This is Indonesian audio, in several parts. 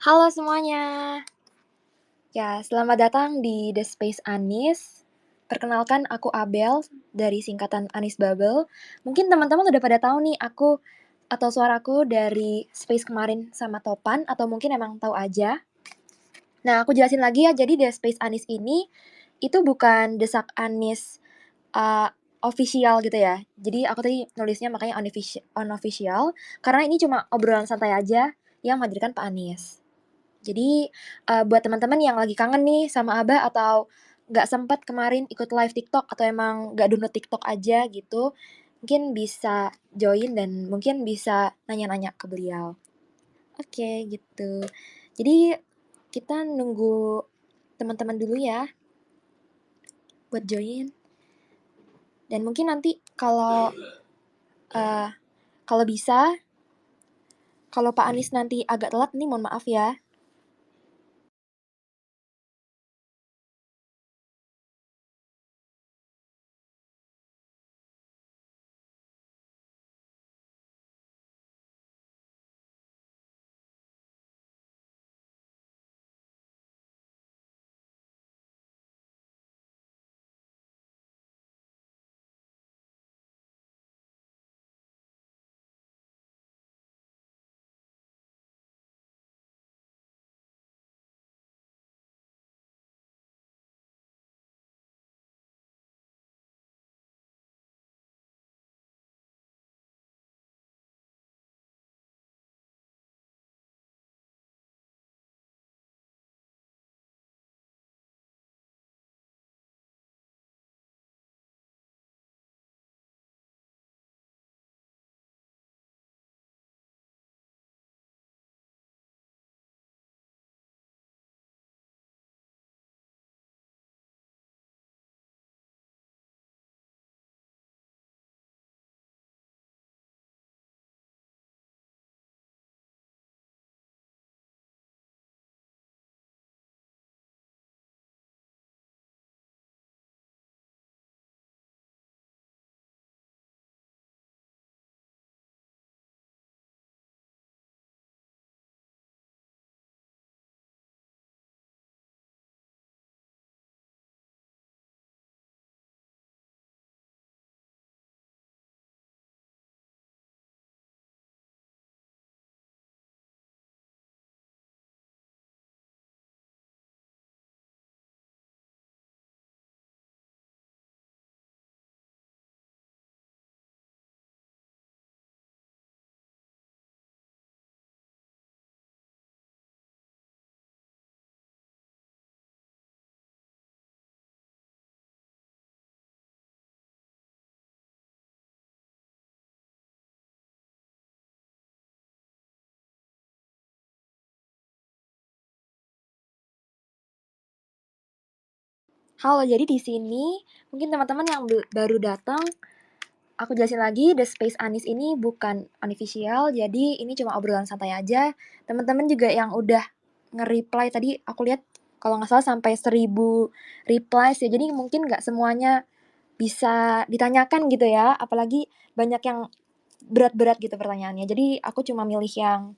Halo semuanya. Ya, selamat datang di The Space Anis. Perkenalkan aku Abel dari singkatan Anis Bubble. Mungkin teman-teman udah pada tahu nih aku atau suaraku dari Space kemarin sama Topan atau mungkin emang tahu aja. Nah, aku jelasin lagi ya. Jadi The Space Anis ini itu bukan Desak Anis official gitu ya. Jadi aku tadi nulisnya makanya unofficial karena ini cuma obrolan santai aja yang menghadirkan Pak Anis. Jadi, buat teman-teman yang lagi kangen nih sama Abah atau nggak sempet kemarin ikut live TikTok atau emang nggak download TikTok aja gitu, mungkin bisa join dan mungkin bisa nanya-nanya ke beliau. Oke, gitu. Jadi, kita nunggu teman-teman dulu ya buat join. Dan mungkin nanti eee, kalau bisa, kalau Pak Anies nanti agak telat nih mohon maaf ya. Halo, jadi di sini mungkin teman-teman yang baru datang, aku jelasin lagi, The Space Anis ini bukan unofficial, jadi ini cuma obrolan santai aja. Teman-teman juga yang udah nge-reply tadi, aku lihat kalau nggak salah sampai 1000 replies ya, jadi mungkin nggak semuanya bisa ditanyakan gitu ya, apalagi banyak yang berat-berat gitu pertanyaannya. Jadi aku cuma milih yang,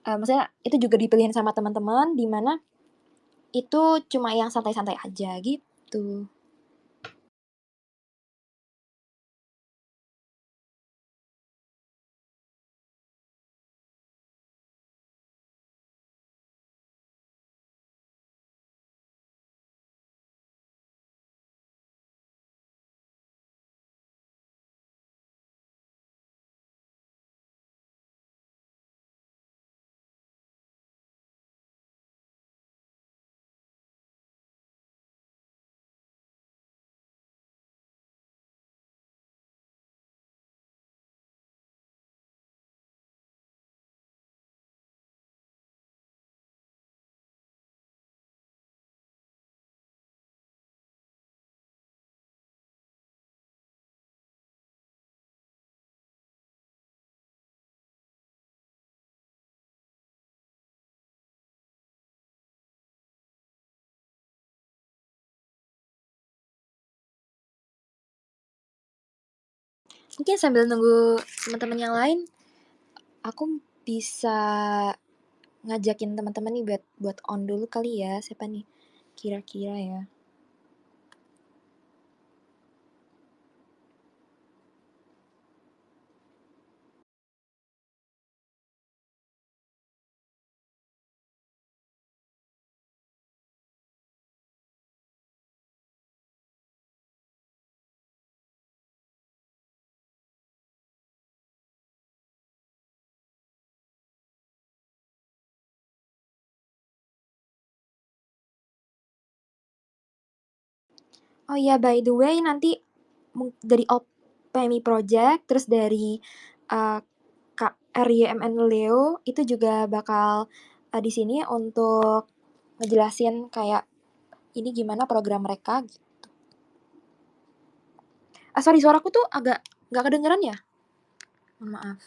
maksudnya itu juga dipilihin sama teman-teman, di mana itu cuma yang santai-santai aja gitu. Mungkin sambil nunggu teman-teman yang lain, aku bisa ngajakin teman-teman nih buat on dulu kali ya. Siapa nih kira-kira ya? Oh iya, by the way nanti dari OPMI Project, terus dari Kak RYMN Leo itu juga bakal di sini untuk ngejelasin kayak ini gimana program mereka. Sorry, suaraku tuh agak nggak kedengeran ya? Mohon maaf.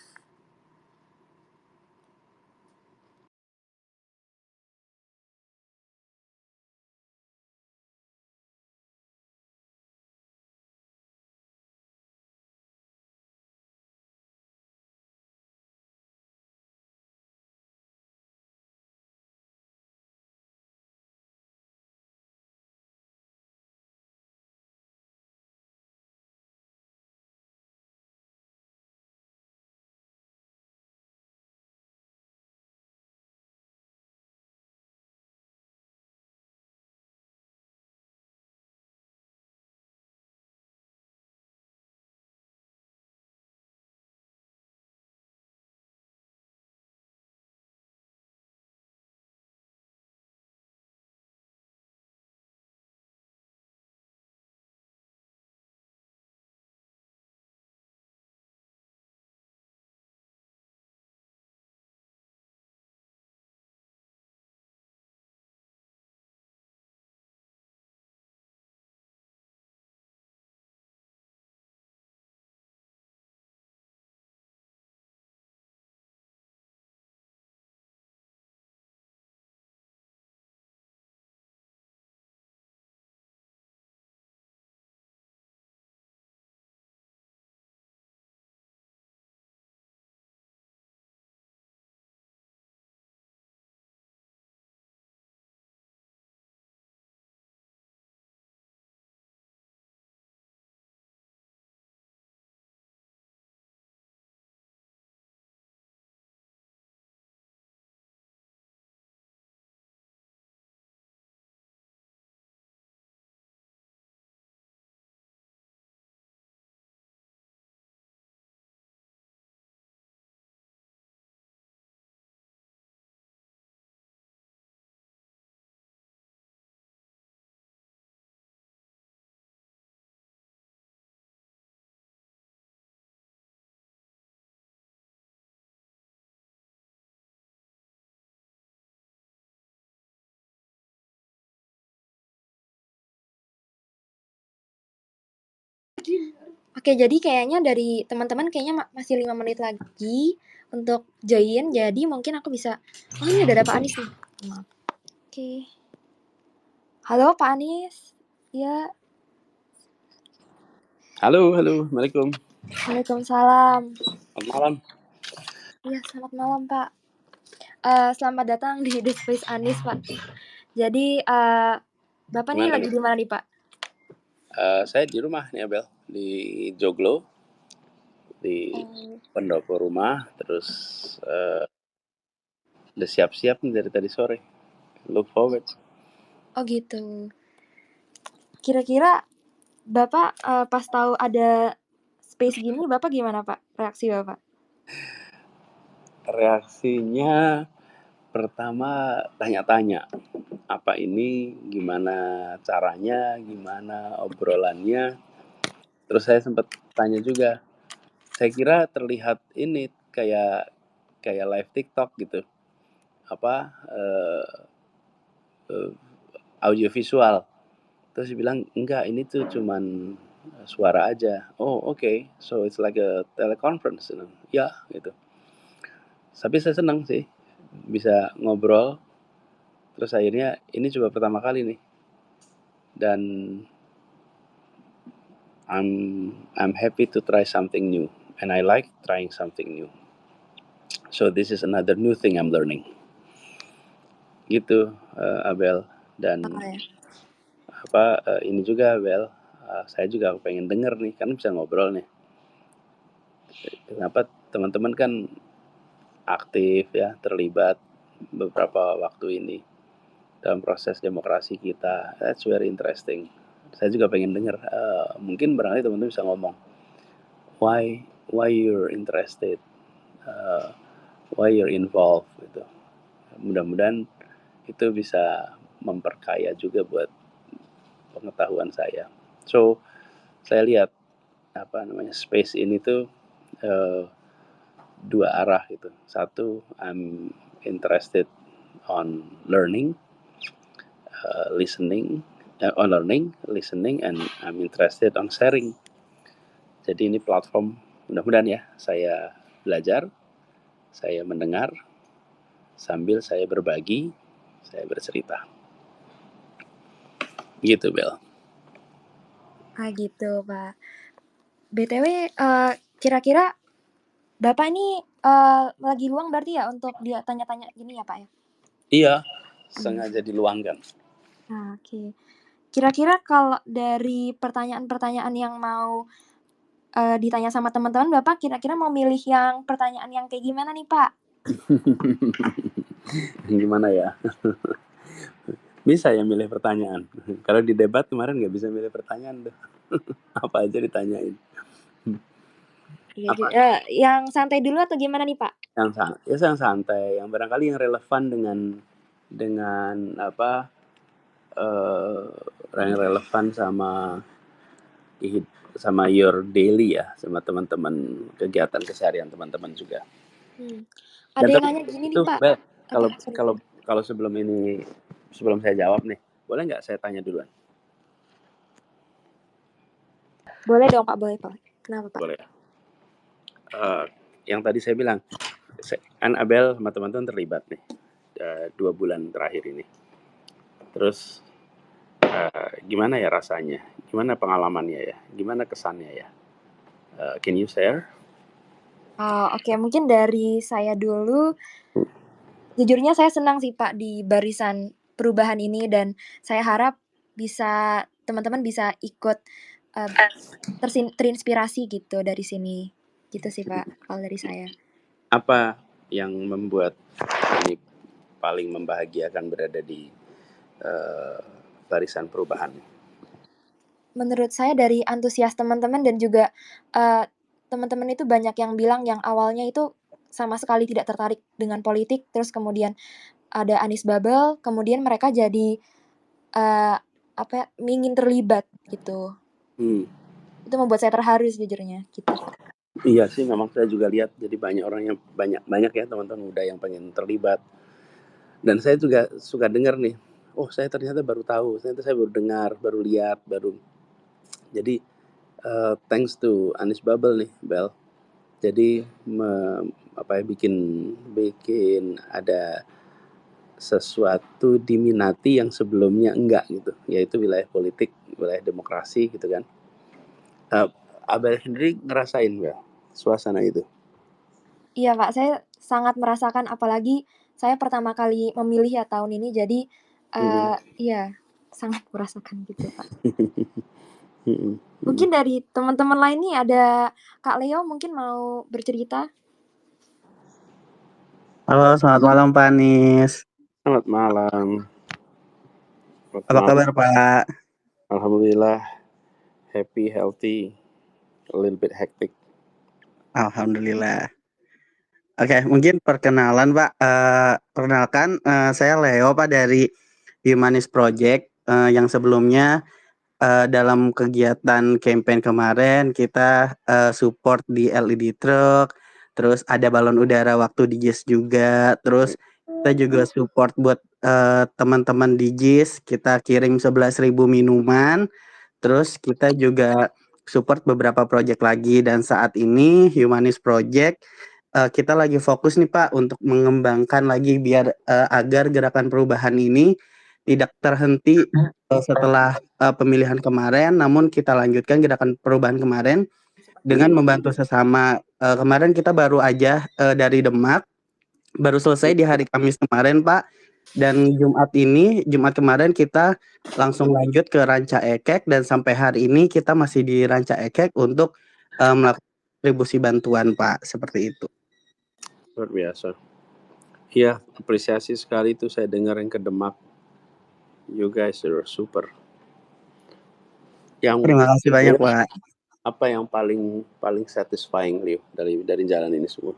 Oke, jadi kayaknya dari teman-teman kayaknya masih 5 menit lagi untuk join. Jadi mungkin aku bisa. Oh, ini udah ada Pak Anies nih. Maaf. Oke. Halo Pak Anies. Ya, Halo, Assalamualaikum. Waalaikumsalam. Selamat malam. Iya, selamat malam Pak. Selamat datang di The Space Anies Pak. Jadi Bapak nih Gimana lagi nih? di mana nih Pak? Saya di rumah nih Abel, di Joglo, di pendopo rumah, terus udah siap-siap nih dari tadi sore. Look forward. Oh gitu. Kira-kira Bapak pas tahu ada space gini, Bapak gimana Pak? Reaksi Bapak? Reaksinya pertama tanya-tanya, apa ini, gimana caranya, gimana obrolannya. Terus saya sempat tanya juga, saya kira terlihat ini kayak live TikTok gitu, apa audio visual. Terus dia bilang, enggak, ini tuh cuman suara aja. Oh, okay. So it's like a teleconference. Ya, gitu. Tapi saya senang sih bisa ngobrol. Terus akhirnya ini coba pertama kali nih. Dan I'm happy to try something new. And I like trying something new. So this is another new thing I'm learning. Gitu, Abel. Dan Oh, ya. ini juga Abel, saya juga pengen denger nih, kan bisa ngobrol nih. Kenapa teman-teman kan aktif ya, terlibat beberapa waktu ini dalam proses demokrasi kita. That's very interesting. Saya juga pengen dengar. Mungkin barangkali teman-teman bisa ngomong, why you're interested, uh, why you're involved gitu. Mudah-mudahan itu bisa memperkaya juga buat pengetahuan saya. So saya lihat space ini tuh uh, dua arah gitu. Satu, I'm interested on learning, listening, and I'm interested on sharing. Jadi ini platform, mudah-mudahan ya, saya belajar, saya mendengar, sambil saya berbagi, saya bercerita. Gitu, Bel. Gitu, Pak. BTW, kira-kira Bapak ini lagi luang berarti ya untuk dia tanya-tanya gini ya, Pak ya? Iya, sengaja diluangkan. Oke. Kira-kira kalau dari pertanyaan-pertanyaan yang mau ditanya sama teman-teman, Bapak kira-kira mau milih yang pertanyaan yang kayak gimana nih, Pak? Gimana ya? Bisa ya milih pertanyaan. Kalau di debat kemarin nggak bisa milih pertanyaan tuh. Apa aja ditanyain. Apa? Yang santai dulu atau gimana nih, Pak? Yang santai, yang barangkali yang relevan dengan yang relevan sama your daily ya, sama teman-teman, kegiatan keseharian teman-teman juga. Dan Ada yang nanya gini nih, itu, Pak. Bel, Apa? kalau kalau kalau sebelum saya jawab nih, boleh nggak saya tanya duluan? Boleh dong, Pak. Boleh, Pak. Kenapa, Pak? Boleh. Yang tadi saya bilang, kan Abel sama teman-teman terlibat nih 2 bulan terakhir ini. Terus gimana ya rasanya? Gimana pengalamannya ya? Gimana kesannya ya? Can you share? Oke. Mungkin dari saya dulu. Jujurnya saya senang sih, Pak, di barisan perubahan ini dan saya harap teman-teman bisa ikut terinspirasi gitu dari sini. Gitu sih, Pak, kalau dari saya. Apa yang membuat ini paling membahagiakan berada di barisan perubahan? Menurut saya dari antusias teman-teman dan juga teman-teman itu banyak yang bilang yang awalnya itu sama sekali tidak tertarik dengan politik, terus kemudian ada Anies Babel, kemudian mereka jadi ingin terlibat gitu. Itu membuat saya terharu sejujurnya gitu, Pak. Iya sih, memang saya juga lihat jadi banyak ya teman-teman muda yang pengen terlibat. Dan saya juga suka dengar nih, saya ternyata baru tahu, ternyata saya baru dengar, baru lihat, jadi thanks to Anies Babel nih, Bel. Jadi bikin ada sesuatu diminati yang sebelumnya enggak gitu, yaitu wilayah politik, wilayah demokrasi gitu kan. Abel sendiri ngerasain nggak suasana itu? Iya, Pak, saya sangat merasakan apalagi saya pertama kali memilih ya tahun ini jadi iya, sangat merasakan gitu, Pak. Mungkin dari teman-teman lain nih ada Kak Leo mungkin mau bercerita? Halo, selamat malam Pak Anies. Selamat malam. Apa kabar Pak? Alhamdulillah, happy, healthy, a little bit hectic. Alhamdulillah. Oke, mungkin perkenalan Pak. Perkenalkan, saya Leo Pak dari Humanis Project. Yang sebelumnya dalam kegiatan campaign kemarin kita support di LED truck, terus ada balon udara waktu di JIS juga, terus kita juga support buat teman-teman di JIS, kita kirim 11.000 minuman, terus kita juga support beberapa project lagi dan saat ini Humanis Project kita lagi fokus nih Pak untuk mengembangkan lagi biar agar gerakan perubahan ini tidak terhenti setelah pemilihan kemarin, namun kita lanjutkan gerakan perubahan kemarin dengan membantu sesama. Kemarin kita baru aja dari Demak, baru selesai di hari Kamis kemarin Pak. Dan Jumat kemarin kita langsung lanjut ke Ranca Ekek dan sampai hari ini kita masih di Ranca Ekek untuk melakukan distribusi bantuan, Pak, seperti itu. Luar biasa. Iya, apresiasi sekali itu saya dengar yang ke Demak. You guys are super. Yang Terima kasih banyak, Pak. apa yang paling satisfying Leo dari jalan ini semua?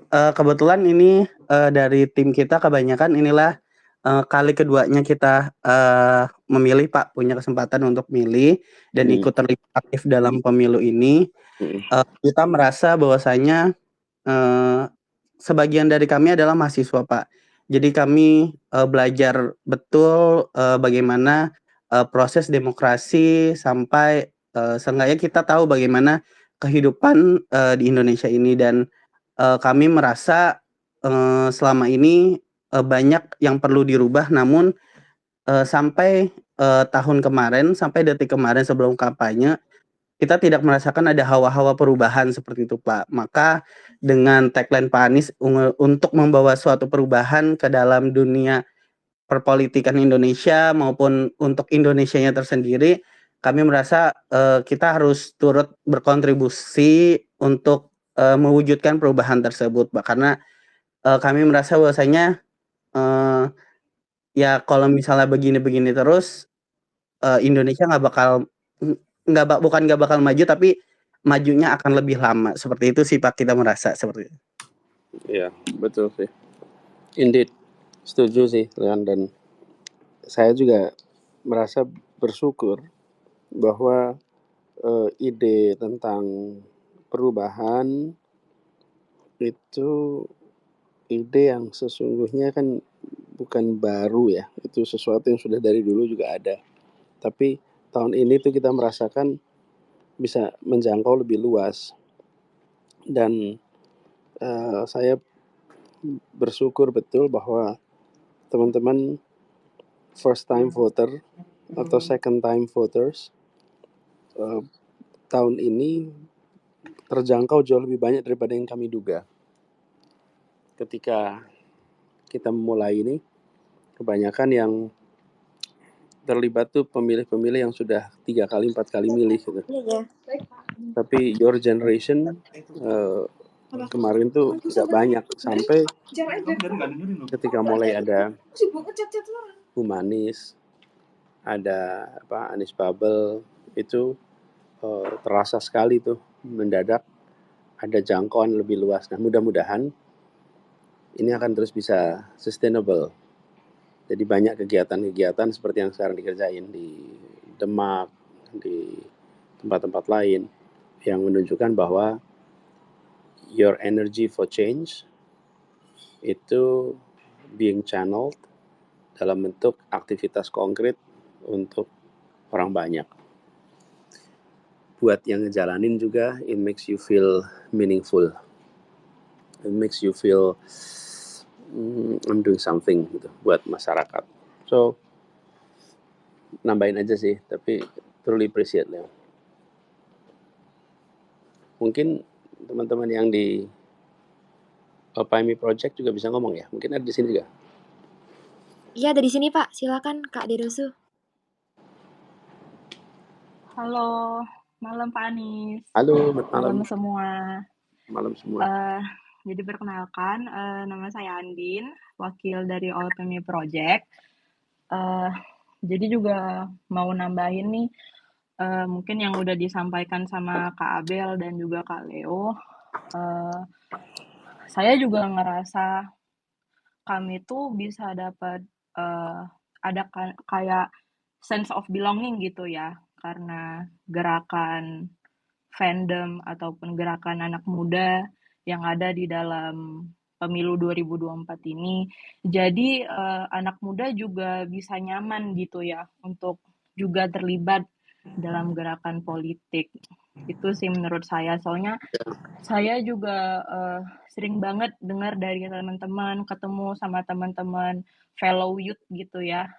Kebetulan ini dari tim kita kebanyakan inilah kali keduanya kita memilih, Pak, punya kesempatan untuk milih dan ikut terlibat aktif dalam pemilu ini. Kita merasa bahwasanya sebagian dari kami adalah mahasiswa, Pak. Jadi kami belajar betul bagaimana proses demokrasi sampai seenggaknya kita tahu bagaimana kehidupan di Indonesia ini dan kami merasa selama ini banyak yang perlu dirubah, namun sampai tahun kemarin, sampai detik kemarin sebelum kampanye, kita tidak merasakan ada hawa-hawa perubahan seperti itu, Pak. Maka dengan tagline Pak Anies untuk membawa suatu perubahan ke dalam dunia perpolitikan Indonesia maupun untuk Indonesianya tersendiri, kami merasa kita harus turut berkontribusi untuk mewujudkan perubahan tersebut, Pak. Karena kami merasa bahwasanya ya kalau misalnya begini-begini terus Indonesia bukan nggak bakal maju tapi majunya akan lebih lama. Seperti itu sih, Pak, kita merasa seperti itu. Iya, betul sih. Indeed, setuju sih, Leon, dan saya juga merasa bersyukur bahwa ide tentang perubahan itu ide yang sesungguhnya kan bukan baru ya, itu sesuatu yang sudah dari dulu juga ada. Tapi tahun ini tuh kita merasakan bisa menjangkau lebih luas. Dan saya bersyukur betul bahwa teman-teman first time voter atau second time voters tahun ini terjangkau jauh lebih banyak daripada yang kami duga. Ketika kita memulai ini, kebanyakan yang terlibat tuh pemilih-pemilih yang sudah 3 kali 4 kali milih gitu. Tapi your generation kemarin tuh gak banyak, sampai ketika mulai ada Humanis, ada Anies Babel, itu terasa sekali tuh mendadak ada jangkauan lebih luas. Nah, mudah-mudahan ini akan terus bisa sustainable. Jadi banyak kegiatan-kegiatan seperti yang sekarang dikerjain di Demak, di tempat-tempat lain yang menunjukkan bahwa your energy for change itu being channeled dalam bentuk aktivitas konkret untuk orang banyak. Buat yang ngejalanin juga, it makes you feel meaningful. It makes you feel I'm doing something gitu buat masyarakat. So nambahin aja sih, tapi truly appreciate ya. Mungkin teman-teman yang di PMI Project juga bisa ngomong ya. Mungkin ada di sini juga. Iya, ada di sini, Pak. Silakan, Kak Dedosu. Halo, malam Pak Anies. Halo, malam semua. Malam semua. Jadi perkenalkan, nama saya Andin, wakil dari OPMI Project. Jadi juga mau nambahin nih, mungkin yang udah disampaikan sama Kak Abel dan juga Kak Leo. Saya juga ngerasa kami tuh bisa dapat ada kayak sense of belonging gitu ya, karena gerakan fandom ataupun gerakan anak muda yang ada di dalam pemilu 2024 ini. Jadi anak muda juga bisa nyaman gitu ya untuk juga terlibat dalam gerakan politik. Itu sih menurut saya. Soalnya saya juga sering banget dengar dari teman-teman, ketemu sama teman-teman fellow youth gitu ya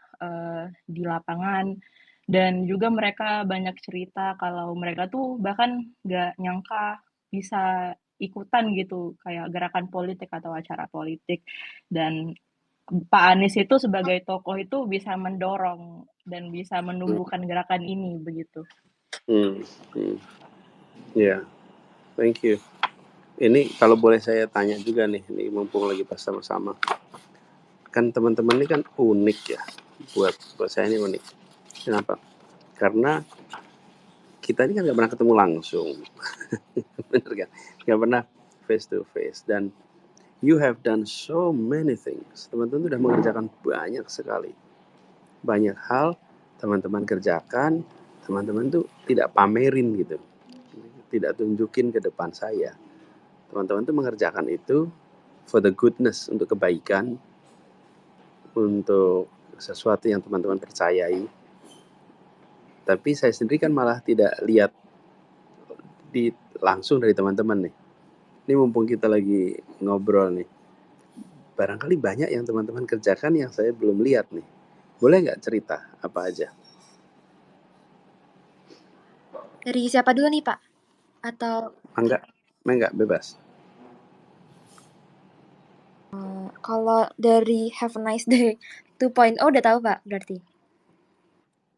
di lapangan. Dan juga mereka banyak cerita kalau mereka tuh bahkan nggak nyangka bisa ikutan gitu, kayak gerakan politik atau acara politik. Dan Pak Anies itu sebagai tokoh itu bisa mendorong dan bisa menumbuhkan gerakan ini, begitu. Ya, thank you. Ini kalau boleh saya tanya juga nih, ini mumpung lagi pas sama-sama. Kan teman-teman ini kan unik ya, buat saya ini unik. Kenapa? Karena kita ini kan nggak pernah ketemu langsung, bener kan? Nggak pernah face to face, dan you have done so many things. Teman-teman sudah mengerjakan banyak sekali, banyak hal teman-teman kerjakan. Teman-teman tuh tidak pamerin gitu, tidak tunjukin ke depan saya. Teman-teman tuh mengerjakan itu for the goodness, untuk kebaikan, untuk sesuatu yang teman-teman percayai. Tapi saya sendiri kan malah tidak lihat langsung dari teman-teman nih. Ini mumpung kita lagi ngobrol nih, barangkali banyak yang teman-teman kerjakan yang saya belum lihat nih. Boleh nggak cerita apa aja? Dari siapa dulu nih, Pak? Atau Enggak, bebas. kalau dari Have a Nice Day 2.0 udah tahu, Pak, berarti?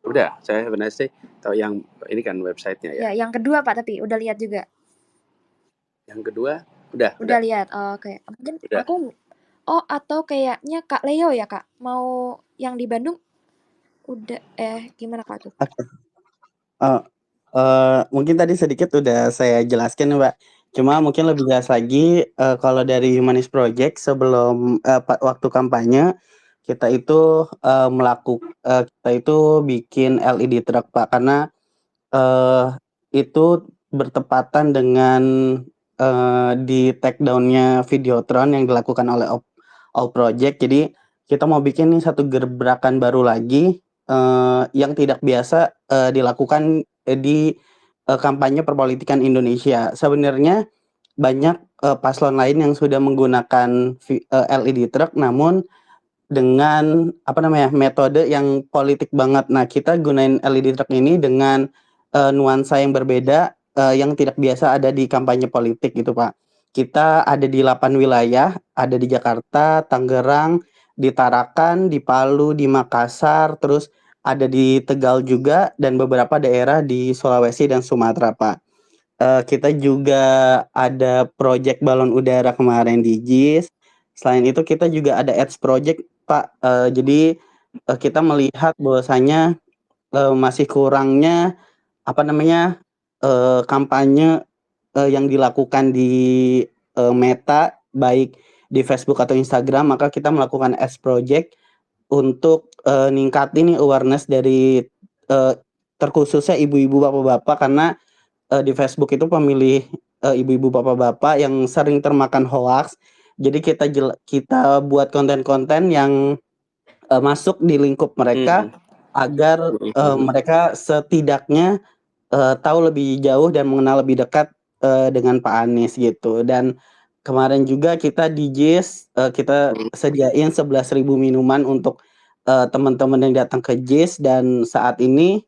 Udah, saya Have a Nice Day tahu yang ini kan websitenya ya. Ya, yang kedua, Pak, tapi udah lihat juga? Yang kedua, udah. Udah lihat, oke. Mungkin Udah. atau kayaknya Kak Leo ya, Kak? Mau yang di Bandung udah, gimana Kak tuh? Mungkin tadi sedikit udah saya jelaskan Mbak. Cuma mungkin lebih jelas lagi, kalau dari Humanis Project sebelum waktu kampanye kita itu kita itu bikin LED truck Pak, karena itu bertepatan dengan di take down-nya Videotron yang dilakukan oleh All Project. Jadi kita mau bikin nih satu gebrakan baru lagi yang tidak biasa dilakukan di kampanye perpolitikan Indonesia. Sebenarnya banyak paslon lain yang sudah menggunakan LED truck, namun dengan metode yang politik banget. Nah, kita gunain LED truck ini dengan nuansa yang berbeda, yang tidak biasa ada di kampanye politik gitu Pak. Kita ada di 8 wilayah, ada di Jakarta, Tangerang, di Tarakan, di Palu, di Makassar, terus ada di Tegal juga, dan beberapa daerah di Sulawesi dan Sumatera Pak. Kita juga ada proyek balon udara kemarin di JIS. Selain itu kita juga ada ads project Pak. Jadi kita melihat bahwasanya masih kurangnya kampanye yang dilakukan di Meta, baik di Facebook atau Instagram, maka kita melakukan ads project untuk ningkatin awareness dari terkhususnya ibu-ibu bapak-bapak, karena di Facebook itu pemilih ibu-ibu bapak-bapak yang sering termakan hoax. Jadi kita buat konten-konten yang masuk di lingkup mereka agar mereka setidaknya tahu lebih jauh dan mengenal lebih dekat dengan Pak Anies gitu. Dan kemarin juga kita di JIS kita sediain 11.000 minuman untuk teman-teman yang datang ke JIS, dan saat ini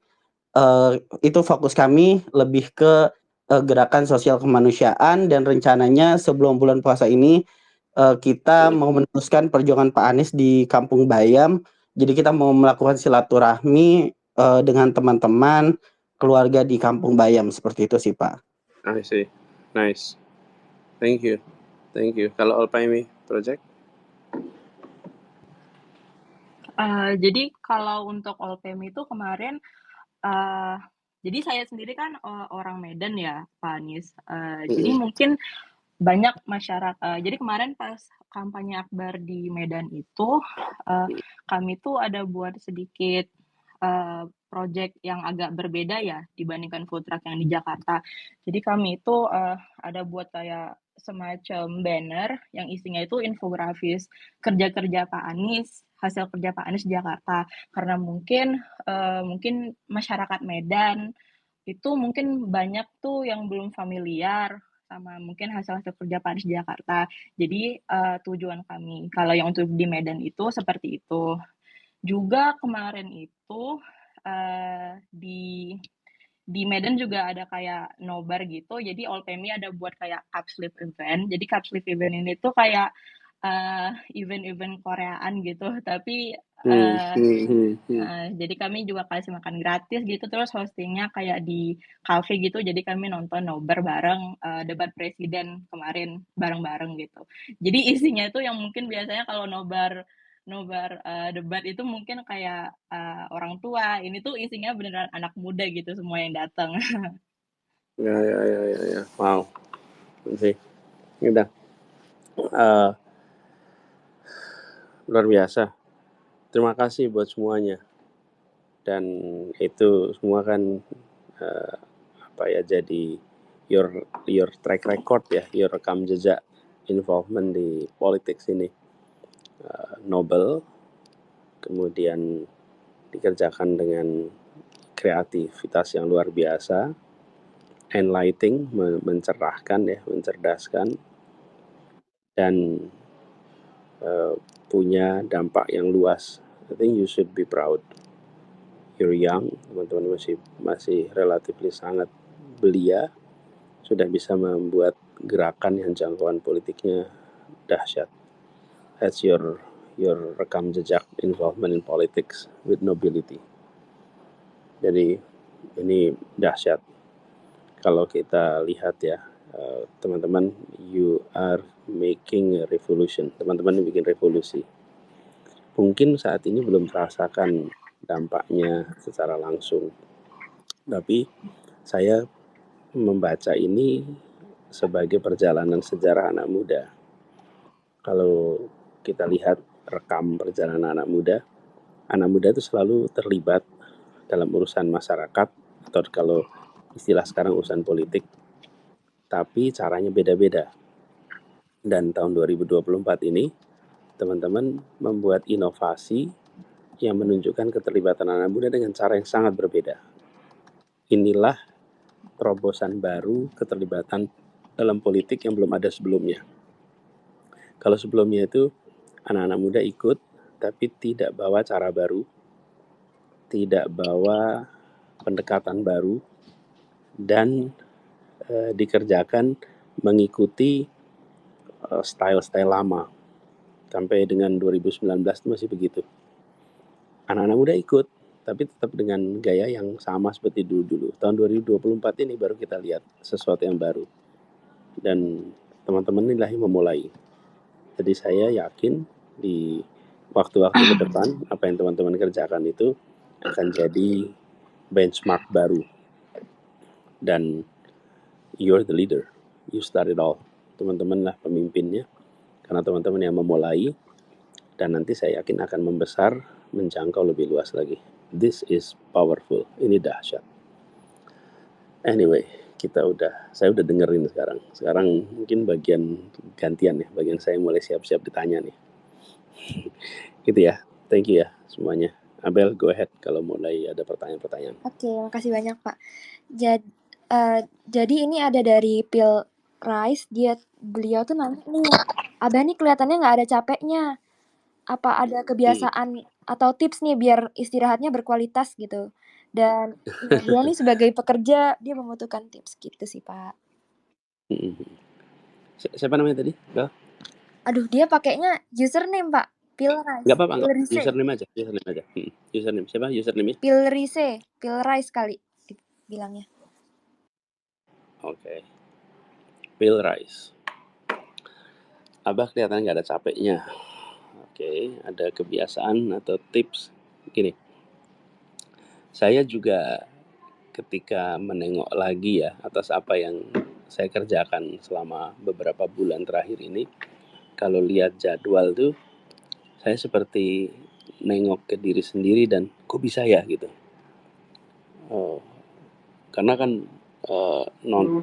itu fokus kami lebih ke gerakan sosial kemanusiaan, dan rencananya sebelum bulan puasa ini kita mau meneruskan perjuangan Pak Anies di Kampung Bayam. Jadi kita mau melakukan silaturahmi dengan teman-teman keluarga di Kampung Bayam, seperti itu sih Pak. I see. Nice. Thank you. Kalau Alpaimi Project? Jadi kalau untuk Olpem itu kemarin, jadi saya sendiri kan orang Medan ya, Pak Anies. Jadi mungkin banyak jadi kemarin pas kampanye Akbar di Medan itu, kami tuh ada buat sedikit project yang agak berbeda ya dibandingkan food truck yang di Jakarta. Jadi kami itu ada buat kayak semacam banner yang isinya itu infografis kerja-kerja Pak Anies, hasil kerja Pak Anies di Jakarta. Karena mungkin masyarakat Medan itu mungkin banyak tuh yang belum familiar sama mungkin hasil-hasil kerja Pak Anies di Jakarta. Jadi tujuan kami kalau yang untuk di Medan itu seperti itu. Juga kemarin itu di di Medan juga ada kayak nobar gitu, jadi Olpemi ada buat kayak cup sleeve event. Jadi cup sleeve event ini tuh kayak event-event Koreaan gitu, tapi jadi kami juga kasih makan gratis gitu, terus hostingnya kayak di cafe gitu, jadi kami nonton nobar bareng debat presiden kemarin bareng-bareng gitu. Jadi isinya itu yang mungkin biasanya kalau nobar debat itu mungkin kayak orang tua, ini tuh isinya beneran anak muda gitu semua yang datang. Ya. Wow. Sih. Udah. Luar biasa. Terima kasih buat semuanya. Dan itu semua kan jadi your track record ya, your rekam jejak involvement di politik sini. Noble, kemudian dikerjakan dengan kreativitas yang luar biasa, enlightening, mencerahkan ya, mencerdaskan, dan punya dampak yang luas. I think you should be proud. You're young, teman-teman masih relatively sangat belia, sudah bisa membuat gerakan yang jangkauan politiknya dahsyat. That's your rekam jejak involvement in politics with nobility. Jadi ini dahsyat. Kalau kita lihat ya, teman-teman, you are making a revolution. Teman-teman bikin revolusi. Mungkin saat ini belum merasakan dampaknya secara langsung, tapi saya membaca ini sebagai perjalanan sejarah anak muda. Kalau kita lihat rekam perjalanan anak muda itu selalu terlibat dalam urusan masyarakat, atau kalau istilah sekarang urusan politik, tapi caranya beda-beda. Dan tahun 2024 ini, teman-teman membuat inovasi yang menunjukkan keterlibatan anak muda dengan cara yang sangat berbeda. Inilah terobosan baru keterlibatan dalam politik yang belum ada sebelumnya. Kalau sebelumnya itu anak-anak muda ikut, tapi tidak bawa cara baru, tidak bawa pendekatan baru, dan dikerjakan mengikuti style-style lama. Sampai dengan 2019 itu masih begitu. Anak-anak muda ikut, tapi tetap dengan gaya yang sama seperti dulu-dulu. Tahun 2024 ini baru kita lihat sesuatu yang baru. Dan teman-teman inilah yang memulai. Jadi saya yakin di waktu-waktu ke depan, apa yang teman-teman kerjakan itu akan jadi benchmark baru. Dan you're the leader. You start it all. Teman-teman lah pemimpinnya. Karena teman-teman yang memulai, dan nanti saya yakin akan membesar, menjangkau lebih luas lagi. This is powerful. Ini dahsyat. Anyway, saya udah dengerin sekarang. Sekarang mungkin bagian gantian ya, bagian saya mulai siap-siap ditanya nih. Gitu ya. Thank you ya semuanya. Abel, go ahead kalau mulai ada pertanyaan-pertanyaan. Oke, makasih banyak Pak. Jadi ini ada dari Phil Rice, beliau tuh nanya nih, Abah nih kelihatannya nggak ada capeknya. Apa ada kebiasaan atau tips nih biar istirahatnya berkualitas gitu? Dan dia nih sebagai pekerja, dia membutuhkan tips gitu sih Pak. Siapa namanya tadi? Aduh, dia pakainya username Pak. Phil Rice. Nggak apa-apa, username aja. Username siapa? Username-nya? Phil Rice kali bilangnya. Oke. Phil Rice. Abah kelihatan nggak ada capeknya. Oke, ada kebiasaan atau tips gini. Saya juga ketika menengok lagi ya atas apa yang saya kerjakan selama beberapa bulan terakhir ini, kalau lihat jadwal tuh saya seperti nengok ke diri sendiri dan kok bisa ya gitu. Karena kan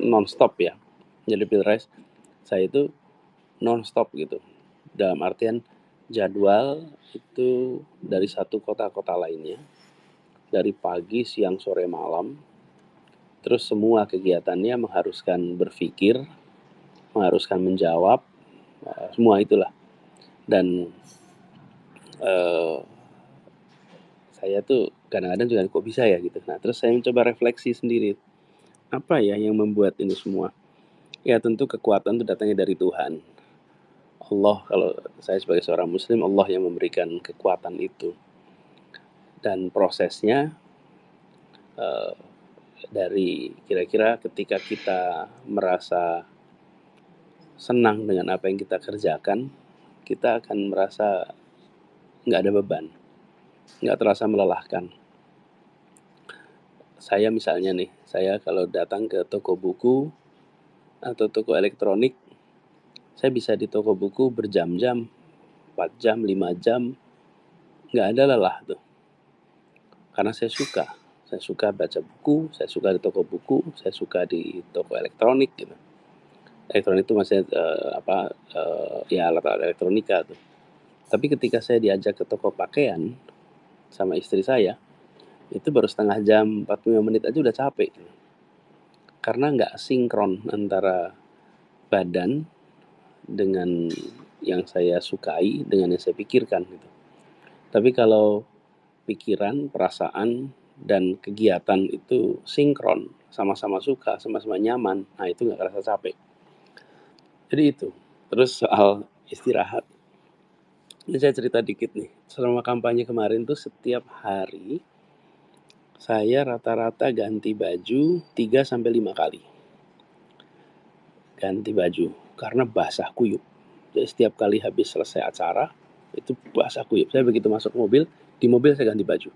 non-stop ya. Jadi Phil Rice, saya itu non-stop gitu. Dalam artian jadwal itu dari satu kota-kota lainnya, dari pagi, siang, sore, malam. Terus semua kegiatannya mengharuskan berpikir, mengharuskan menjawab, semua itulah. Dan saya tuh kadang-kadang juga kok bisa ya gitu. Nah, terus saya mencoba refleksi sendiri, apa ya yang membuat ini semua? Ya tentu kekuatan itu datangnya dari Tuhan. Allah, kalau saya sebagai seorang muslim, Allah yang memberikan kekuatan itu. Dan prosesnya dari kira-kira ketika kita merasa senang dengan apa yang kita kerjakan, kita akan merasa nggak ada beban, nggak terasa melelahkan. Saya misalnya nih, saya kalau datang ke toko buku atau toko elektronik, saya bisa di toko buku berjam-jam, 4 jam, 5 jam, nggak ada lelah tuh. Karena saya suka baca buku, saya suka di toko buku, saya suka di toko elektronik gitu. Elektronik itu maksudnya ya alat-alat elektronika tuh. Tapi ketika saya diajak ke toko pakaian sama istri saya, itu baru setengah jam, 45 menit aja udah capek. Karena nggak sinkron antara badan dengan yang saya sukai, dengan yang saya pikirkan gitu. Tapi kalau pikiran, perasaan, dan kegiatan itu sinkron, sama-sama suka, sama-sama nyaman, nah itu nggak kerasa capek. Jadi itu. Terus soal istirahat, ini saya cerita dikit nih. Selama kampanye kemarin tuh setiap hari saya rata-rata ganti baju 3-5 kali. Ganti baju karena basah kuyup. Jadi setiap kali habis selesai acara itu basah kuyup. Saya begitu masuk mobil, di mobil saya ganti baju.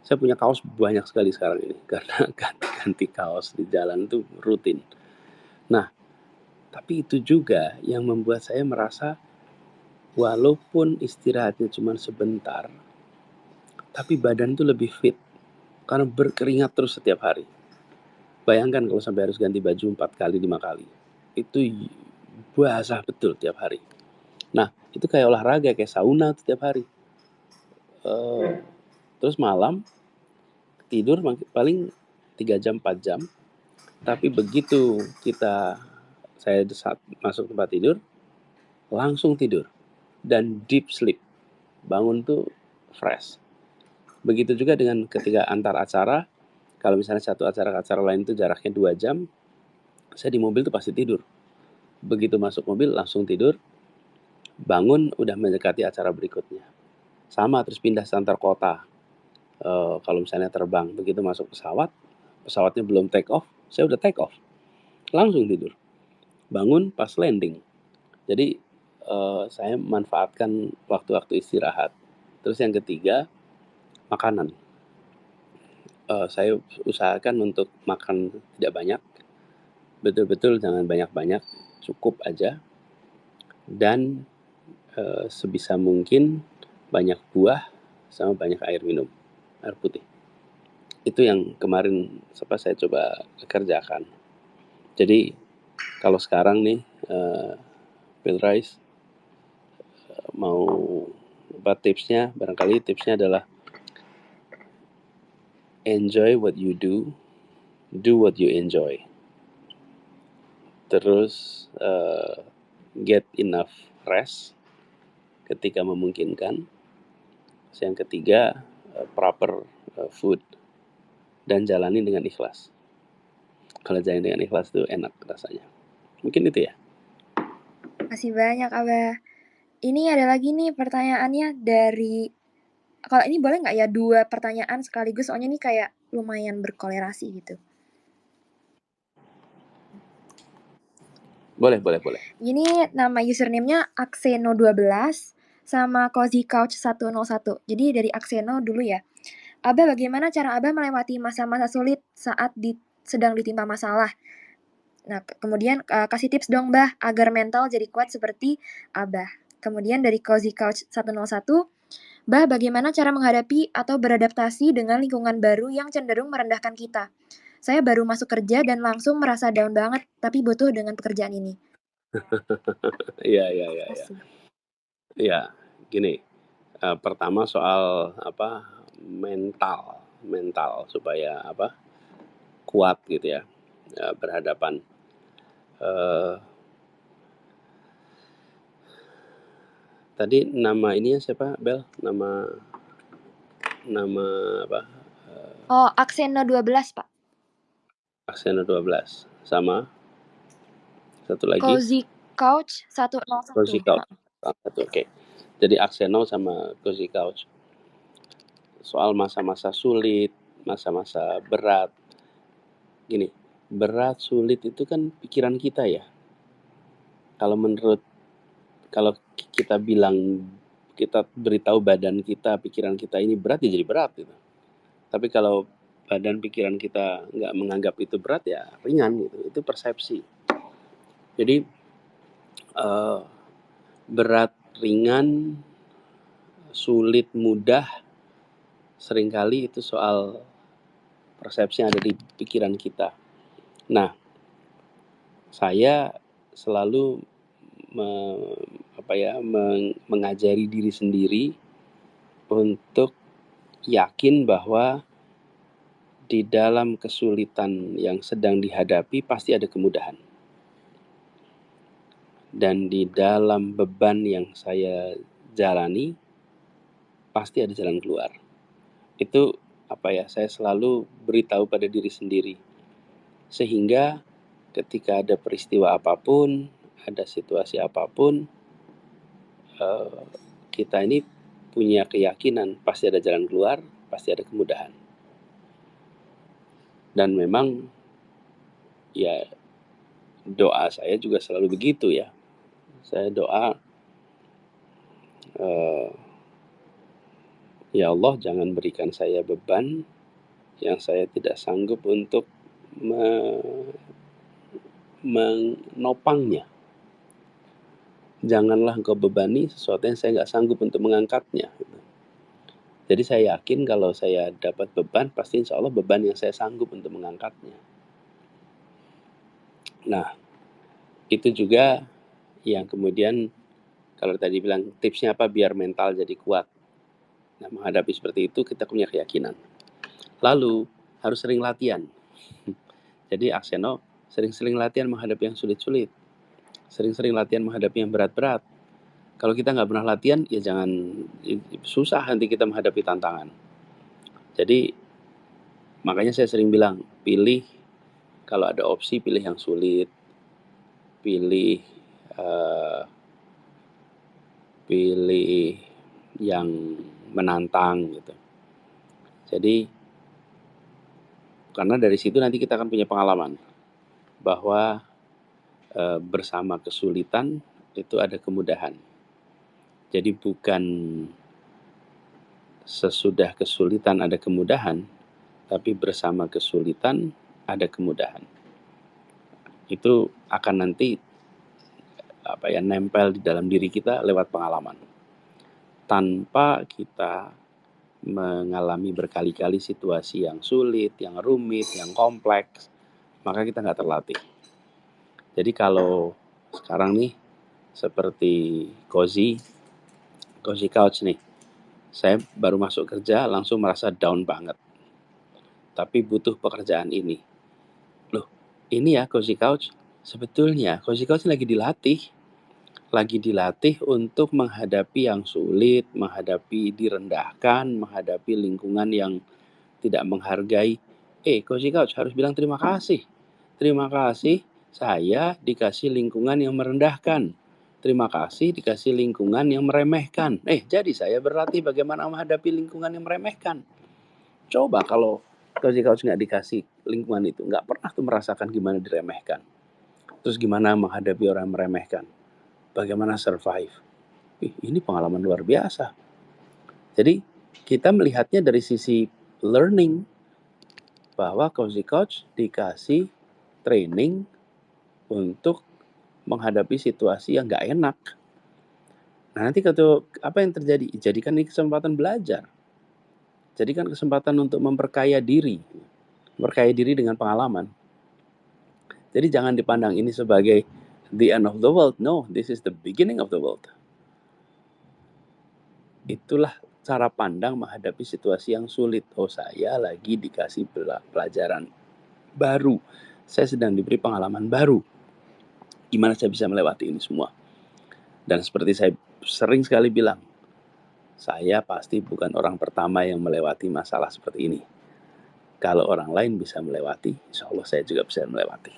Saya punya kaos banyak sekali sekarang ini karena ganti-ganti kaos di jalan itu rutin. Nah, tapi itu juga yang membuat saya merasa walaupun istirahatnya cuma sebentar, tapi badan tuh lebih fit karena berkeringat terus setiap hari. Bayangkan kalau sampai harus ganti baju 4 kali, 5 kali. Itu basah betul tiap hari. Nah, itu kayak olahraga, kayak sauna setiap hari. Terus malam tidur paling 3 jam, 4 jam. Tapi begitu saya saat masuk tempat tidur, langsung tidur. Dan deep sleep. Bangun tuh fresh. Begitu juga dengan ketika antar acara, kalau misalnya satu acara ke acara lain itu jaraknya 2 jam, saya di mobil tuh pasti tidur. Begitu masuk mobil langsung tidur, bangun udah mendekati acara berikutnya. Sama terus pindah antar kota. Kalau misalnya terbang, begitu masuk pesawatnya belum take off, saya udah take off. Langsung tidur. Bangun pas landing. Jadi saya manfaatkan waktu-waktu istirahat. Terus yang ketiga, makanan. Saya usahakan untuk makan tidak banyak. Betul-betul jangan banyak-banyak, cukup aja. Dan sebisa mungkin banyak buah sama banyak air minum, air putih. Itu yang kemarin saya coba kerjakan. Jadi kalau sekarang nih Bill Rice mau tipsnya, barangkali tipsnya adalah enjoy what you do what you enjoy. Terus get enough rest ketika memungkinkan. Yang ketiga, proper food dan jalani dengan ikhlas. Kalau jalani dengan ikhlas itu enak rasanya. Mungkin itu ya. Makasih banyak, Abah. Ini ada lagi nih pertanyaannya dari, kalau ini boleh nggak ya 2 pertanyaan sekaligus, soalnya ini kayak lumayan berkolerasi gitu. Boleh. Ini nama username-nya Akseno12 sama Cozy Couch 101. Jadi dari Akseno dulu ya. Abah, bagaimana cara Abah melewati masa-masa sulit saat sedang ditimpa masalah? Nah, kemudian kasih tips dong, Bah, agar mental jadi kuat seperti Abah. Kemudian dari Cozy Couch 101, Bah, bagaimana cara menghadapi atau beradaptasi dengan lingkungan baru yang cenderung merendahkan kita? Saya baru masuk kerja dan langsung merasa down banget, tapi butuh dengan pekerjaan ini. Iya. Kasih. Ya, gini. Pertama soal mental supaya kuat gitu ya, berhadapan. Tadi nama ininya siapa, Bel? nama apa? Oh, Akseno 12, Pak. Akseno 12 sama satu lagi Cozy Couch 101. Cozy Couch. Satu, oke. Jadi Akseno sama Cozy Couch. Soal masa-masa sulit, masa-masa berat. Gini, berat, sulit itu kan pikiran kita ya. Kalau kita bilang, kita beritahu badan kita, pikiran kita ini berat, ya jadi berat gitu. Tapi kalau badan pikiran kita nggak menganggap itu berat, ya ringan gitu. Itu persepsi. Jadi berat, ringan, sulit, mudah, seringkali itu soal persepsi yang ada di pikiran kita. Nah, saya selalu mengajari diri sendiri untuk yakin bahwa di dalam kesulitan yang sedang dihadapi pasti ada kemudahan. Dan di dalam beban yang saya jalani pasti ada jalan keluar. Itu saya selalu beritahu pada diri sendiri. Sehingga ketika ada peristiwa apapun, ada situasi apapun, kita ini punya keyakinan pasti ada jalan keluar, pasti ada kemudahan. Dan memang ya doa saya juga selalu begitu ya. Saya doa, ya Allah jangan berikan saya beban yang saya tidak sanggup untuk menopangnya. Janganlah Engkau bebani sesuatu yang saya nggak sanggup untuk mengangkatnya. Jadi saya yakin kalau saya dapat beban, pasti insya Allah beban yang saya sanggup untuk mengangkatnya. Nah, itu juga yang kemudian kalau tadi bilang tipsnya apa biar mental jadi kuat. Nah, menghadapi seperti itu kita punya keyakinan. Lalu harus sering latihan. Jadi Akseno sering-sering latihan menghadapi yang sulit-sulit. Sering-sering latihan menghadapi yang berat-berat. Kalau kita nggak pernah latihan, ya jangan, susah nanti kita menghadapi tantangan. Jadi makanya saya sering bilang, pilih kalau ada opsi pilih yang sulit, pilih yang menantang gitu. Jadi karena dari situ nanti kita akan punya pengalaman bahwa bersama kesulitan itu ada kemudahan. Jadi bukan sesudah kesulitan ada kemudahan, tapi bersama kesulitan ada kemudahan. Itu akan nanti nempel di dalam diri kita lewat pengalaman. Tanpa kita mengalami berkali-kali situasi yang sulit, yang rumit, yang kompleks, maka kita nggak terlatih. Jadi kalau sekarang nih seperti Cozy Couch nih, saya baru masuk kerja langsung merasa down banget. Tapi butuh pekerjaan ini. Loh, ini ya Cozy Couch. Sebetulnya Cozy Couch lagi dilatih untuk menghadapi yang sulit, menghadapi direndahkan, menghadapi lingkungan yang tidak menghargai. Cozy Couch harus bilang terima kasih. Terima kasih saya dikasih lingkungan yang merendahkan. Terima kasih dikasih lingkungan yang meremehkan. Jadi saya berlatih bagaimana menghadapi lingkungan yang meremehkan. Coba kalau Cozy Couch nggak dikasih lingkungan itu, nggak pernah tuh merasakan gimana diremehkan. Terus gimana menghadapi orang yang meremehkan. Bagaimana survive. Ini pengalaman luar biasa. Jadi kita melihatnya dari sisi learning, bahwa Cozy Couch dikasih training untuk menghadapi situasi yang nggak enak. Nah nanti apa yang terjadi? Jadikan ini kesempatan belajar. Jadikan kesempatan untuk memperkaya diri dengan pengalaman. Jadi jangan dipandang ini sebagai the end of the world. No, this is the beginning of the world. Itulah cara pandang menghadapi situasi yang sulit. Saya lagi dikasih pelajaran baru. Saya sedang diberi pengalaman baru. Gimana saya bisa melewati ini semua? Dan seperti saya sering sekali bilang, saya pasti bukan orang pertama yang melewati masalah seperti ini. Kalau orang lain bisa melewati, insya Allah saya juga bisa melewati.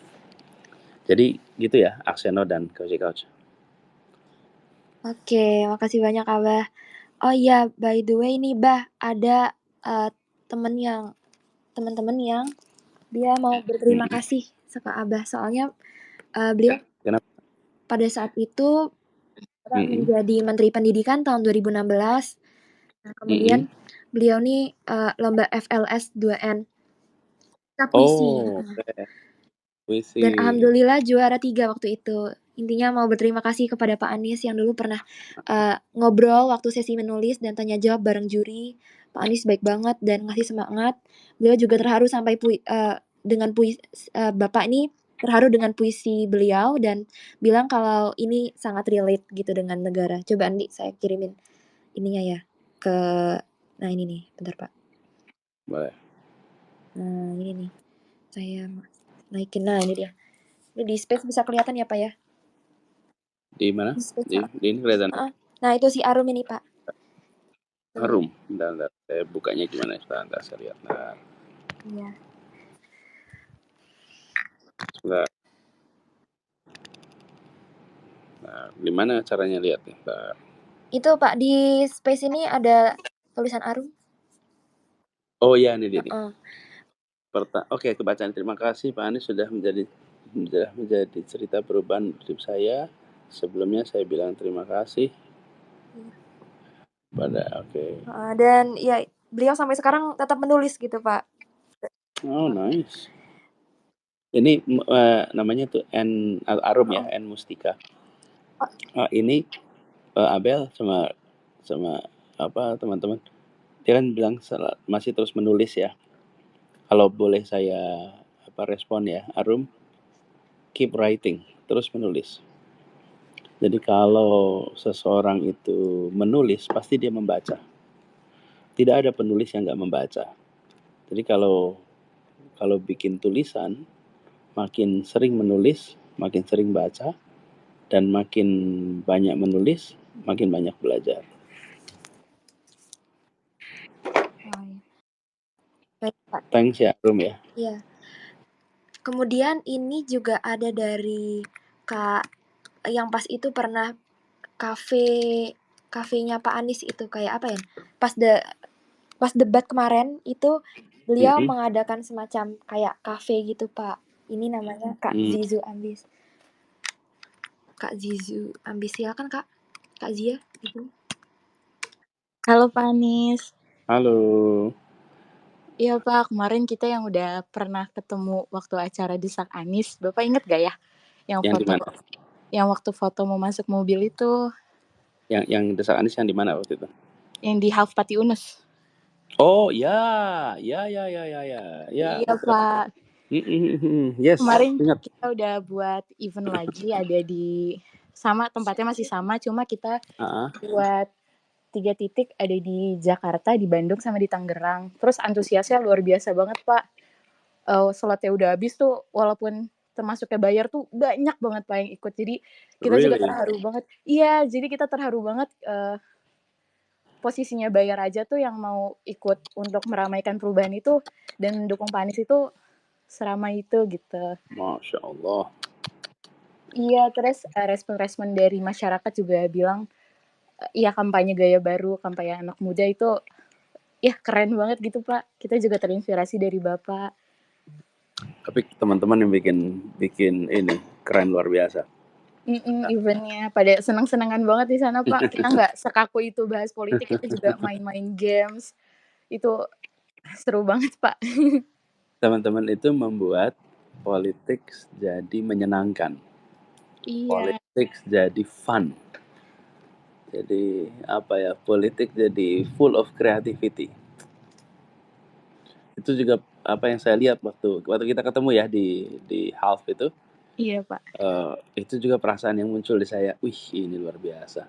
Jadi gitu ya, Akseno dan Cozy Couch. Oke, makasih banyak Abah. Oh iya, by the way nih Bah, ada teman-teman yang dia mau berterima kasih sama Abah. Soalnya beliau Kenapa? pada saat itu menjadi Menteri Pendidikan tahun 2016. Nah, kemudian beliau nih lomba FLS 2N. Puisi. Oh, puisi. Dan alhamdulillah juara 3 waktu itu. Intinya mau berterima kasih kepada Pak Anies yang dulu pernah ngobrol waktu sesi menulis dan tanya jawab bareng juri. Pak Anies baik banget dan ngasih semangat. Beliau juga terharu sampai dengan puisi Bapak ini terharu dengan puisi beliau dan bilang kalau ini sangat relate gitu dengan negara. Coba Andi saya kirimin ininya ya ke nah ini nih, bentar Pak. Boleh. Nah, ini nih. Saya naikin. Nah, ini dia. Ini di space bisa kelihatan ya, Pak ya? Di mana? Di space. Di ini kelihatan. Nah, itu si Arum ini, Pak. Arum. Bentar. Saya bukanya gimana? Bentar, saya lihat. Iya. Nah, di mana caranya lihat nih? Itu Pak di space ini ada tulisan Arum. Oh iya, ini dia. Oke, kebacaan. Terima kasih Pak Anies sudah menjadi cerita perubahan hidup saya. Sebelumnya saya bilang terima kasih pada dan ya beliau sampai sekarang tetap menulis gitu Pak. Oh nice. Ini namanya tuh Arum ya, N Mustika. Ini Abel sama apa teman-teman, dia kan bilang masih terus menulis ya. Kalau boleh saya respon ya, Arum, keep writing, terus menulis. Jadi kalau seseorang itu menulis, pasti dia membaca. Tidak ada penulis yang nggak membaca. Jadi kalau bikin tulisan, makin sering menulis, makin sering baca, dan makin banyak menulis, makin banyak belajar. Thanks ya, Rum ya. Iya. Kemudian ini juga ada dari Kak yang pas itu pernah kafenya Pak Anies itu kayak apa ya? Pas debat kemarin itu beliau mengadakan semacam kayak kafe gitu Pak. Ini namanya Kak Zizu Ambis. Kak Zizu Ambis ya kan Kak? Kak Zia gitu. Halo Pak Anies. Halo. Iya Pak, kemarin kita yang udah pernah ketemu waktu acara Desak Anies. Bapak inget gak ya? Yang waktu foto mau masuk mobil itu. Yang Desak Anies yang di mana waktu itu? Yang di Half Pati Unus. Oh ya. Iya Pak. Yes. Kemarin kita udah buat event lagi, ada di tempatnya masih sama, cuma kita buat 3 titik, ada di Jakarta, di Bandung, sama di Tangerang. Terus antusiasnya luar biasa banget Pak. Slotnya udah habis tuh, walaupun termasuknya bayar tuh banyak banget Pak yang ikut. Jadi kita juga terharu banget. Iya, jadi kita terharu banget. Posisinya bayar aja tuh yang mau ikut untuk meramaikan perubahan itu dan mendukung Pak Anies itu seramai itu gitu. Masya Allah. Iya, terus respon-respon dari masyarakat juga bilang, ya kampanye gaya baru, kampanye anak muda itu, ya keren banget gitu Pak. Kita juga terinspirasi dari Bapak. Tapi teman-teman yang bikin ini keren luar biasa. Eventnya pada senang-senangan banget di sana Pak. Kita nggak sekaku itu bahas politik, kita juga main-main games. Itu seru banget Pak. Teman-teman itu membuat politik jadi menyenangkan. Iya. Politik jadi fun. Jadi politik jadi full of creativity. Itu juga apa yang saya lihat waktu kita ketemu ya di Half itu. Iya Pak. Itu juga perasaan yang muncul di saya. Wih, ini luar biasa.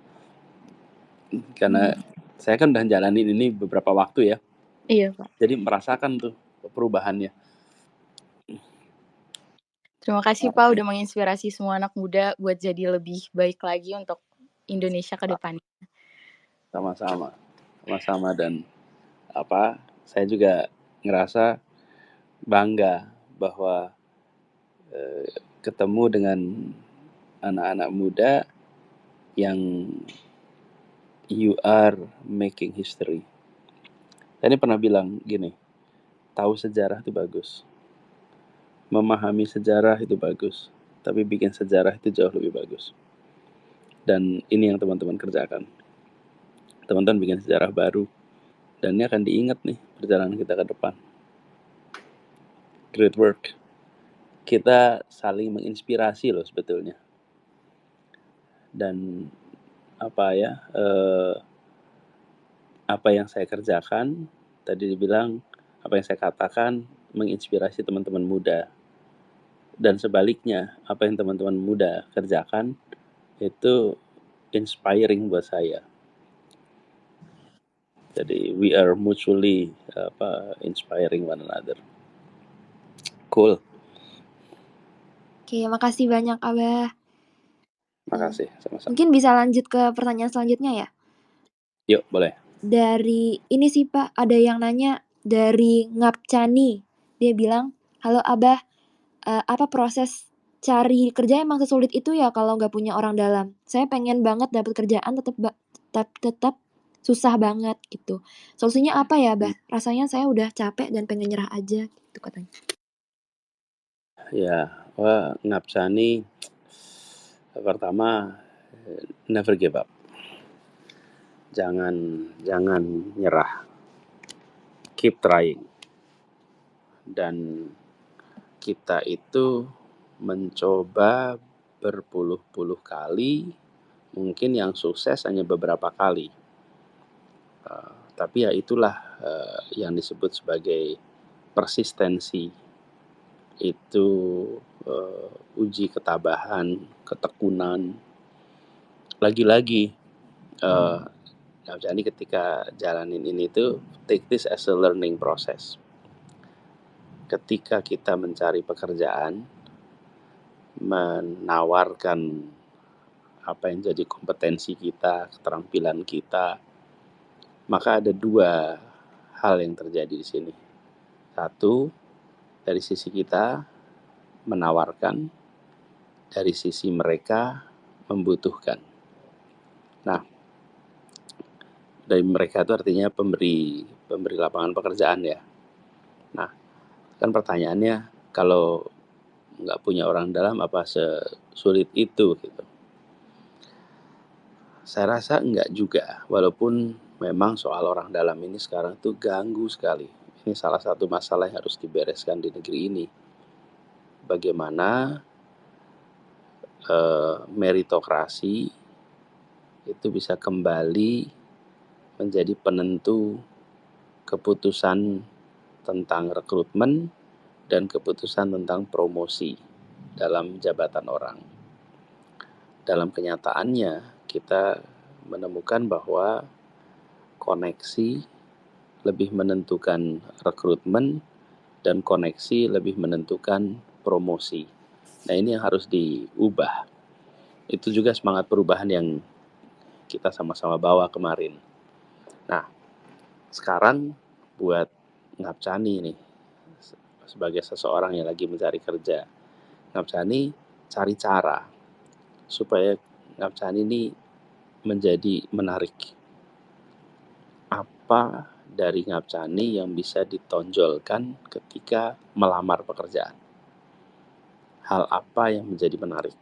Karena saya kan udah jalanin ini beberapa waktu ya. Iya Pak. Jadi merasakan tuh perubahannya. Terima kasih Pak udah menginspirasi semua anak muda buat jadi lebih baik lagi untuk Indonesia ke depannya. Sama-sama. sama-sama, dan saya juga ngerasa bangga bahwa ketemu dengan anak-anak muda yang you are making history. Saya pernah bilang gini, tahu sejarah itu bagus, memahami sejarah itu bagus, tapi bikin sejarah itu jauh lebih bagus. Dan ini yang teman-teman kerjakan. Teman-teman bikin sejarah baru, dan ini akan diingat nih perjalanan kita ke depan. Great work. Kita saling menginspirasi loh sebetulnya. Dan apa yang saya kerjakan, tadi dibilang, apa yang saya katakan menginspirasi teman-teman muda. Dan sebaliknya, apa yang teman-teman muda kerjakan itu inspiring buat saya. Jadi we are mutually inspiring one another. Cool. Oke, makasih banyak Abah. Makasih, sama-sama. Mungkin bisa lanjut ke pertanyaan selanjutnya ya? Yuk, boleh. Dari ini sih Pak, ada yang nanya dari Ngapcani. Dia bilang, halo Abah, apa proses cari kerja emang sesulit itu ya kalau nggak punya orang dalam? Saya pengen banget dapat kerjaan, tetap susah banget gitu. Solusinya apa ya Abah? Rasanya saya udah capek dan pengen nyerah aja gitu katanya. Ya, Ngapcani, pertama, never give up. Jangan nyerah. Keep trying. Dan kita itu mencoba berpuluh-puluh kali, mungkin yang sukses hanya beberapa kali. Tapi ya itulah yang disebut sebagai persistensi. Itu uji ketabahan, ketekunan. Lagi-lagi, jadi ketika jalanin ini tuh take this as a learning process. Ketika kita mencari pekerjaan, menawarkan apa yang jadi kompetensi kita, keterampilan kita, maka ada dua hal yang terjadi di sini. Satu, dari sisi kita menawarkan, dari sisi mereka membutuhkan. Nah, dari mereka itu artinya pemberi lapangan pekerjaan ya. Nah, kan pertanyaannya, kalau nggak punya orang dalam apa sesulit itu gitu? Saya rasa enggak juga, walaupun memang soal orang dalam ini sekarang tuh ganggu sekali. Ini salah satu masalah yang harus dibereskan di negeri ini. Bagaimana meritokrasi itu bisa kembali menjadi penentu keputusan tentang rekrutmen dan keputusan tentang promosi dalam jabatan orang. Dalam kenyataannya, kita menemukan bahwa koneksi lebih menentukan rekrutmen dan koneksi lebih menentukan promosi. Nah, ini yang harus diubah. Itu juga semangat perubahan yang kita sama-sama bawa kemarin. Nah, sekarang buat Ngapcani nih, sebagai seseorang yang lagi mencari kerja, Ngapcani cari cara supaya Ngapcani ini menjadi menarik. Apa dari Ngapcani yang bisa ditonjolkan ketika melamar pekerjaan? Hal apa yang menjadi menarik?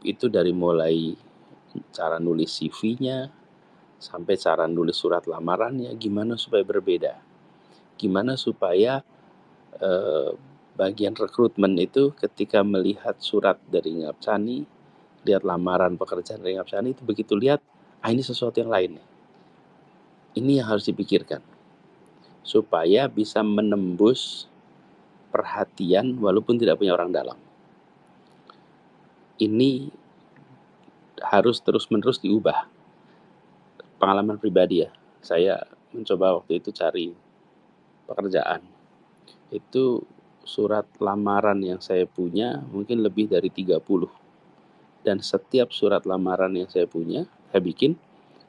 Itu dari mulai cara nulis CV-nya sampai cara nulis surat lamarannya, gimana supaya berbeda. Gimana supaya bagian rekrutmen itu ketika melihat surat dari Ngapcani, lihat lamaran pekerjaan dari Ngapcani, itu begitu lihat, ini sesuatu yang lain. Ini yang harus dipikirkan supaya bisa menembus perhatian walaupun tidak punya orang dalam. Ini harus terus-menerus diubah. Pengalaman pribadi ya, saya mencoba waktu itu cari pekerjaan. Itu surat lamaran yang saya punya mungkin lebih dari 30. Dan setiap surat lamaran yang saya punya, saya bikin,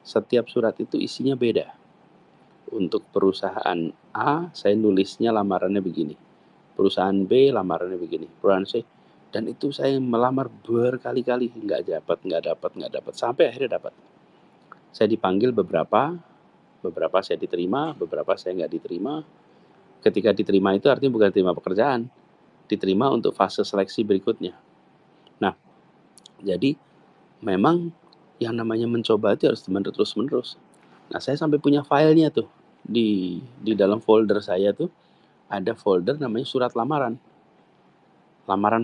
setiap surat itu isinya beda. Untuk perusahaan A, saya nulisnya lamarannya begini. Perusahaan B, lamarannya begini. Perusahaan C, dan itu saya melamar berkali-kali, nggak dapat, sampai akhirnya dapat. Saya dipanggil beberapa saya diterima, beberapa saya nggak diterima. Ketika diterima itu artinya bukan terima pekerjaan, diterima untuk fase seleksi berikutnya. Nah, jadi memang yang namanya mencoba itu harus terus-menerus. Nah, saya sampai punya filenya tuh. Di dalam folder saya tuh ada folder namanya surat lamaran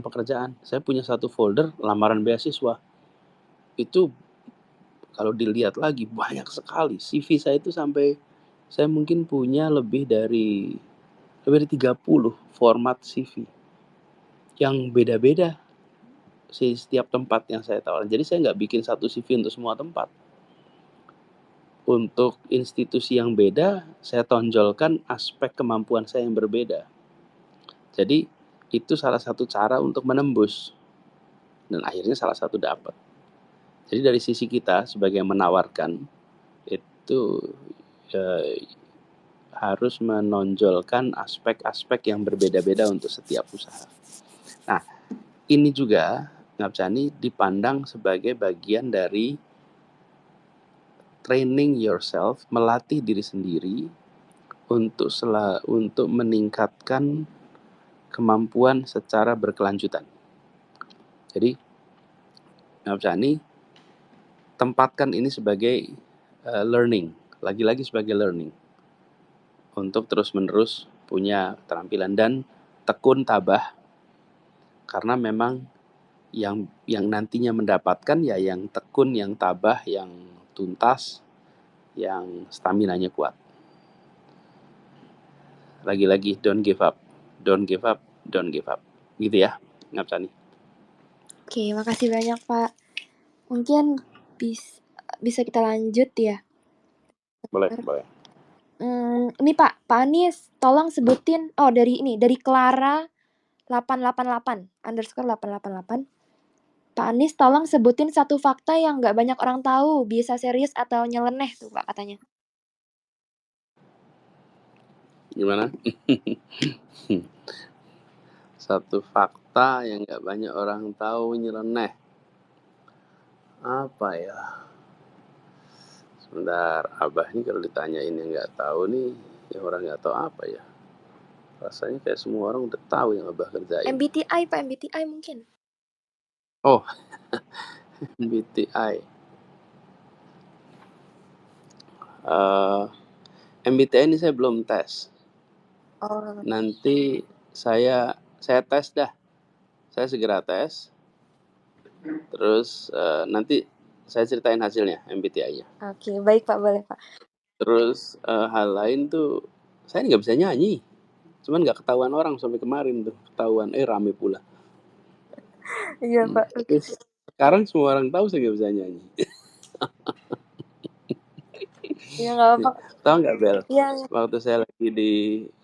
pekerjaan. Saya punya satu folder lamaran beasiswa. Itu kalau dilihat lagi banyak sekali. CV saya itu sampai saya mungkin punya lebih dari 30 format CV yang beda-beda setiap tempat yang saya tawarkan. Jadi saya nggak bikin satu CV untuk semua tempat. Untuk institusi yang beda, saya tonjolkan aspek kemampuan saya yang berbeda. Jadi itu salah satu cara untuk menembus. Dan akhirnya salah satu dapat. Jadi dari sisi kita sebagai yang menawarkan, itu harus menonjolkan aspek-aspek yang berbeda-beda untuk setiap usaha. Nah, ini juga Ngabsani dipandang sebagai bagian dari training yourself, melatih diri sendiri untuk meningkatkan kemampuan secara berkelanjutan. Jadi, Ngabsani tempatkan ini sebagai learning, lagi-lagi sebagai learning, untuk terus-menerus punya keterampilan dan tekun tabah, karena memang yang nantinya mendapatkan ya yang tekun, yang tabah, yang tuntas, yang staminanya kuat. Lagi-lagi don't give up. Gitu ya, Ngabsani. Oke, makasih banyak Pak. Mungkin bisa kita lanjut ya? Boleh. Ini Pak Anies, tolong sebutin, dari Clara 888 _ 888. Pak Anies, tolong sebutin satu fakta yang nggak banyak orang tahu, bisa serius atau nyeleneh tuh Pak katanya. Gimana? Satu fakta yang nggak banyak orang tahu, nyeleneh. Apa ya? Sebentar, Abah ini kalau ditanyain yang nggak tahu nih, yang orang nggak tahu apa ya? Rasanya kayak semua orang udah tahu yang Abah kerjain. MBTI Pak, MBTI mungkin. Oh, MBTI. MBTI ini saya belum tes. Oh. Nanti saya tes dah. Saya segera tes. Terus nanti saya ceritain hasilnya MBTI-nya. Oke, baik Pak, boleh Pak. Terus hal lain tuh, saya nggak bisa nyanyi. Cuman nggak ketahuan orang sampai kemarin tuh. Ketahuan, rame pula. Iya Pak. Terus sekarang semua orang tahu saya nggak bisa nyanyi. Iya nggak apa. Tahu nggak Bel? Iya. Waktu saya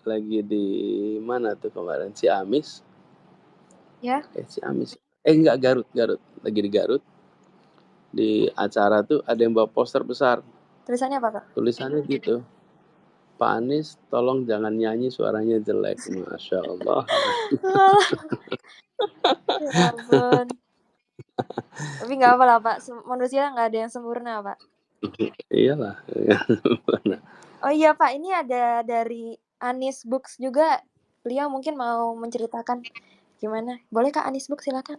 lagi di mana tuh kemarin, Ciamis. Ya. Ciamis. Enggak, Garut. Lagi di Garut. Di acara tuh ada yang bawa poster besar. Tulisannya apa Pak? Tulisannya gitu. Pak Anies, tolong jangan nyanyi, suaranya jelek. Masya Allah. Ya ampun. Tapi nggak apa lah Pak, manusia nggak ada yang sempurna Pak. Iyalah. Oh iya Pak, ini ada dari Anies Books juga. Beliau mungkin mau menceritakan gimana. Boleh Kak Anies Books, silakan.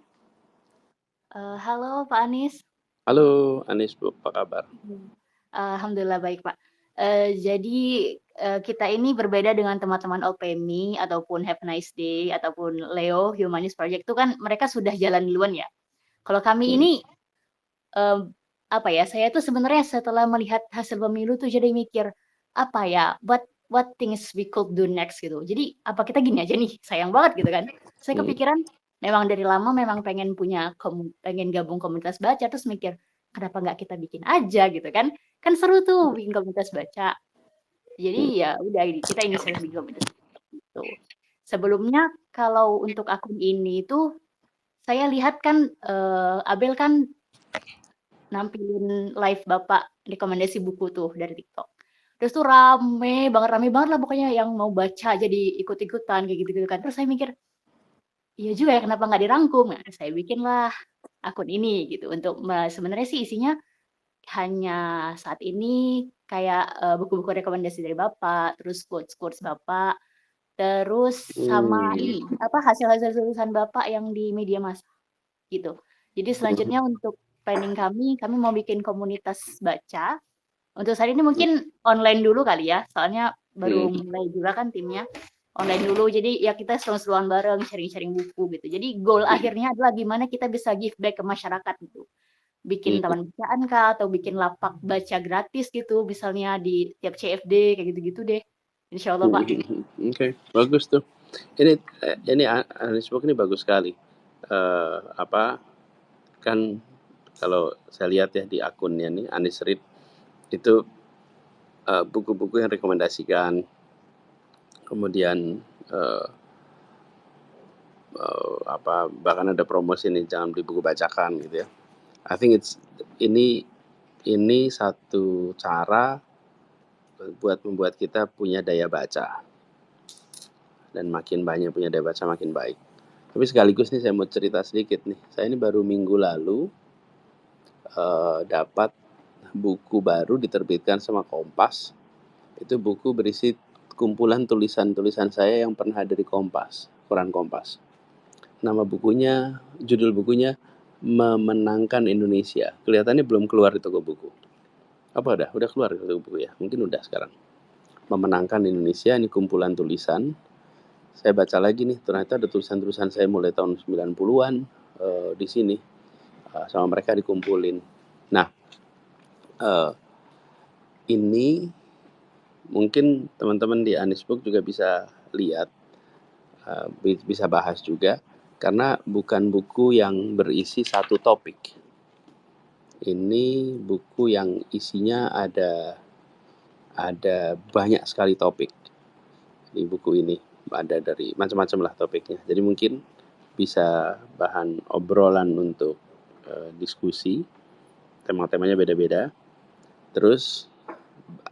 Halo Pak Anies. Halo Anies Book, apa kabar? Alhamdulillah baik Pak. Jadi kita ini berbeda dengan teman-teman OPMI ataupun Have a Nice Day ataupun Leo Humanis Project itu kan mereka sudah jalan duluan ya. Kalau kami ini saya tuh sebenarnya setelah melihat hasil pemilu tuh jadi mikir apa ya, what things we could do next gitu. Jadi apa kita gini aja nih, sayang banget gitu kan. Saya kepikiran memang dari lama memang pengen gabung komunitas baca, terus mikir kenapa nggak kita bikin aja gitu kan seru tuh bikin komunitas baca. Jadi ya udah kita inisiatif bikin komunitas gitu. Sebelumnya kalau untuk akun ini tuh saya lihat kan Abel kan nampilin live Bapak rekomendasi buku tuh dari TikTok. Terus tuh rame banget lah pokoknya yang mau baca jadi ikut-ikutan kayak gitu-gitu kan. Terus saya mikir, iya juga ya kenapa nggak dirangkum? Nah, saya bikinlah akun ini gitu untuk sebenarnya sih isinya hanya saat ini kayak buku-buku rekomendasi dari Bapak, terus quotes-quotes Bapak, terus sama ini apa hasil-hasil tulisan Bapak yang di media massa gitu. Jadi selanjutnya untuk planning kami mau bikin komunitas baca. Untuk saat ini mungkin online dulu kali ya, soalnya baru mulai juga kan timnya online dulu. Jadi ya kita seru-seruan bareng, sharing-sharing buku gitu. Jadi goal akhirnya adalah gimana kita bisa give back ke masyarakat gitu. Bikin taman bacaan kah atau bikin lapak baca gratis gitu, misalnya di tiap CFD kayak gitu-gitu deh. Insya Allah Pak. Oke, bagus tuh. Ini Anisbook ini bagus sekali. Apa kan kalau saya lihat ya di akunnya nih Anis Read itu buku-buku yang rekomendasikan, kemudian apa bahkan ada promosi nih jangan beli buku bacakan gitu ya. I think ini satu cara buat membuat kita punya daya baca dan makin banyak punya daya baca makin baik. Tapi sekaligus nih saya mau cerita sedikit nih. Saya ini baru minggu lalu dapat buku baru diterbitkan sama Kompas. Itu buku berisi kumpulan tulisan-tulisan saya yang pernah ada di Kompas, koran Kompas. Nama bukunya, judul bukunya Memenangkan Indonesia. Kelihatannya belum keluar di toko buku. Apa udah keluar di toko buku ya? Mungkin udah sekarang. Memenangkan Indonesia, ini kumpulan tulisan. Saya baca lagi nih, ternyata ada tulisan-tulisan saya mulai tahun 90-an di sini. Sama mereka dikumpulin. Nah, ini mungkin teman-teman di Anisbook juga bisa lihat, bisa bahas juga, karena bukan buku yang berisi satu topik. Ini buku yang isinya ada banyak sekali topik di buku ini. Ada dari macam-macam lah topiknya. Jadi mungkin bisa bahan obrolan untuk diskusi. Tema-temanya beda-beda. Terus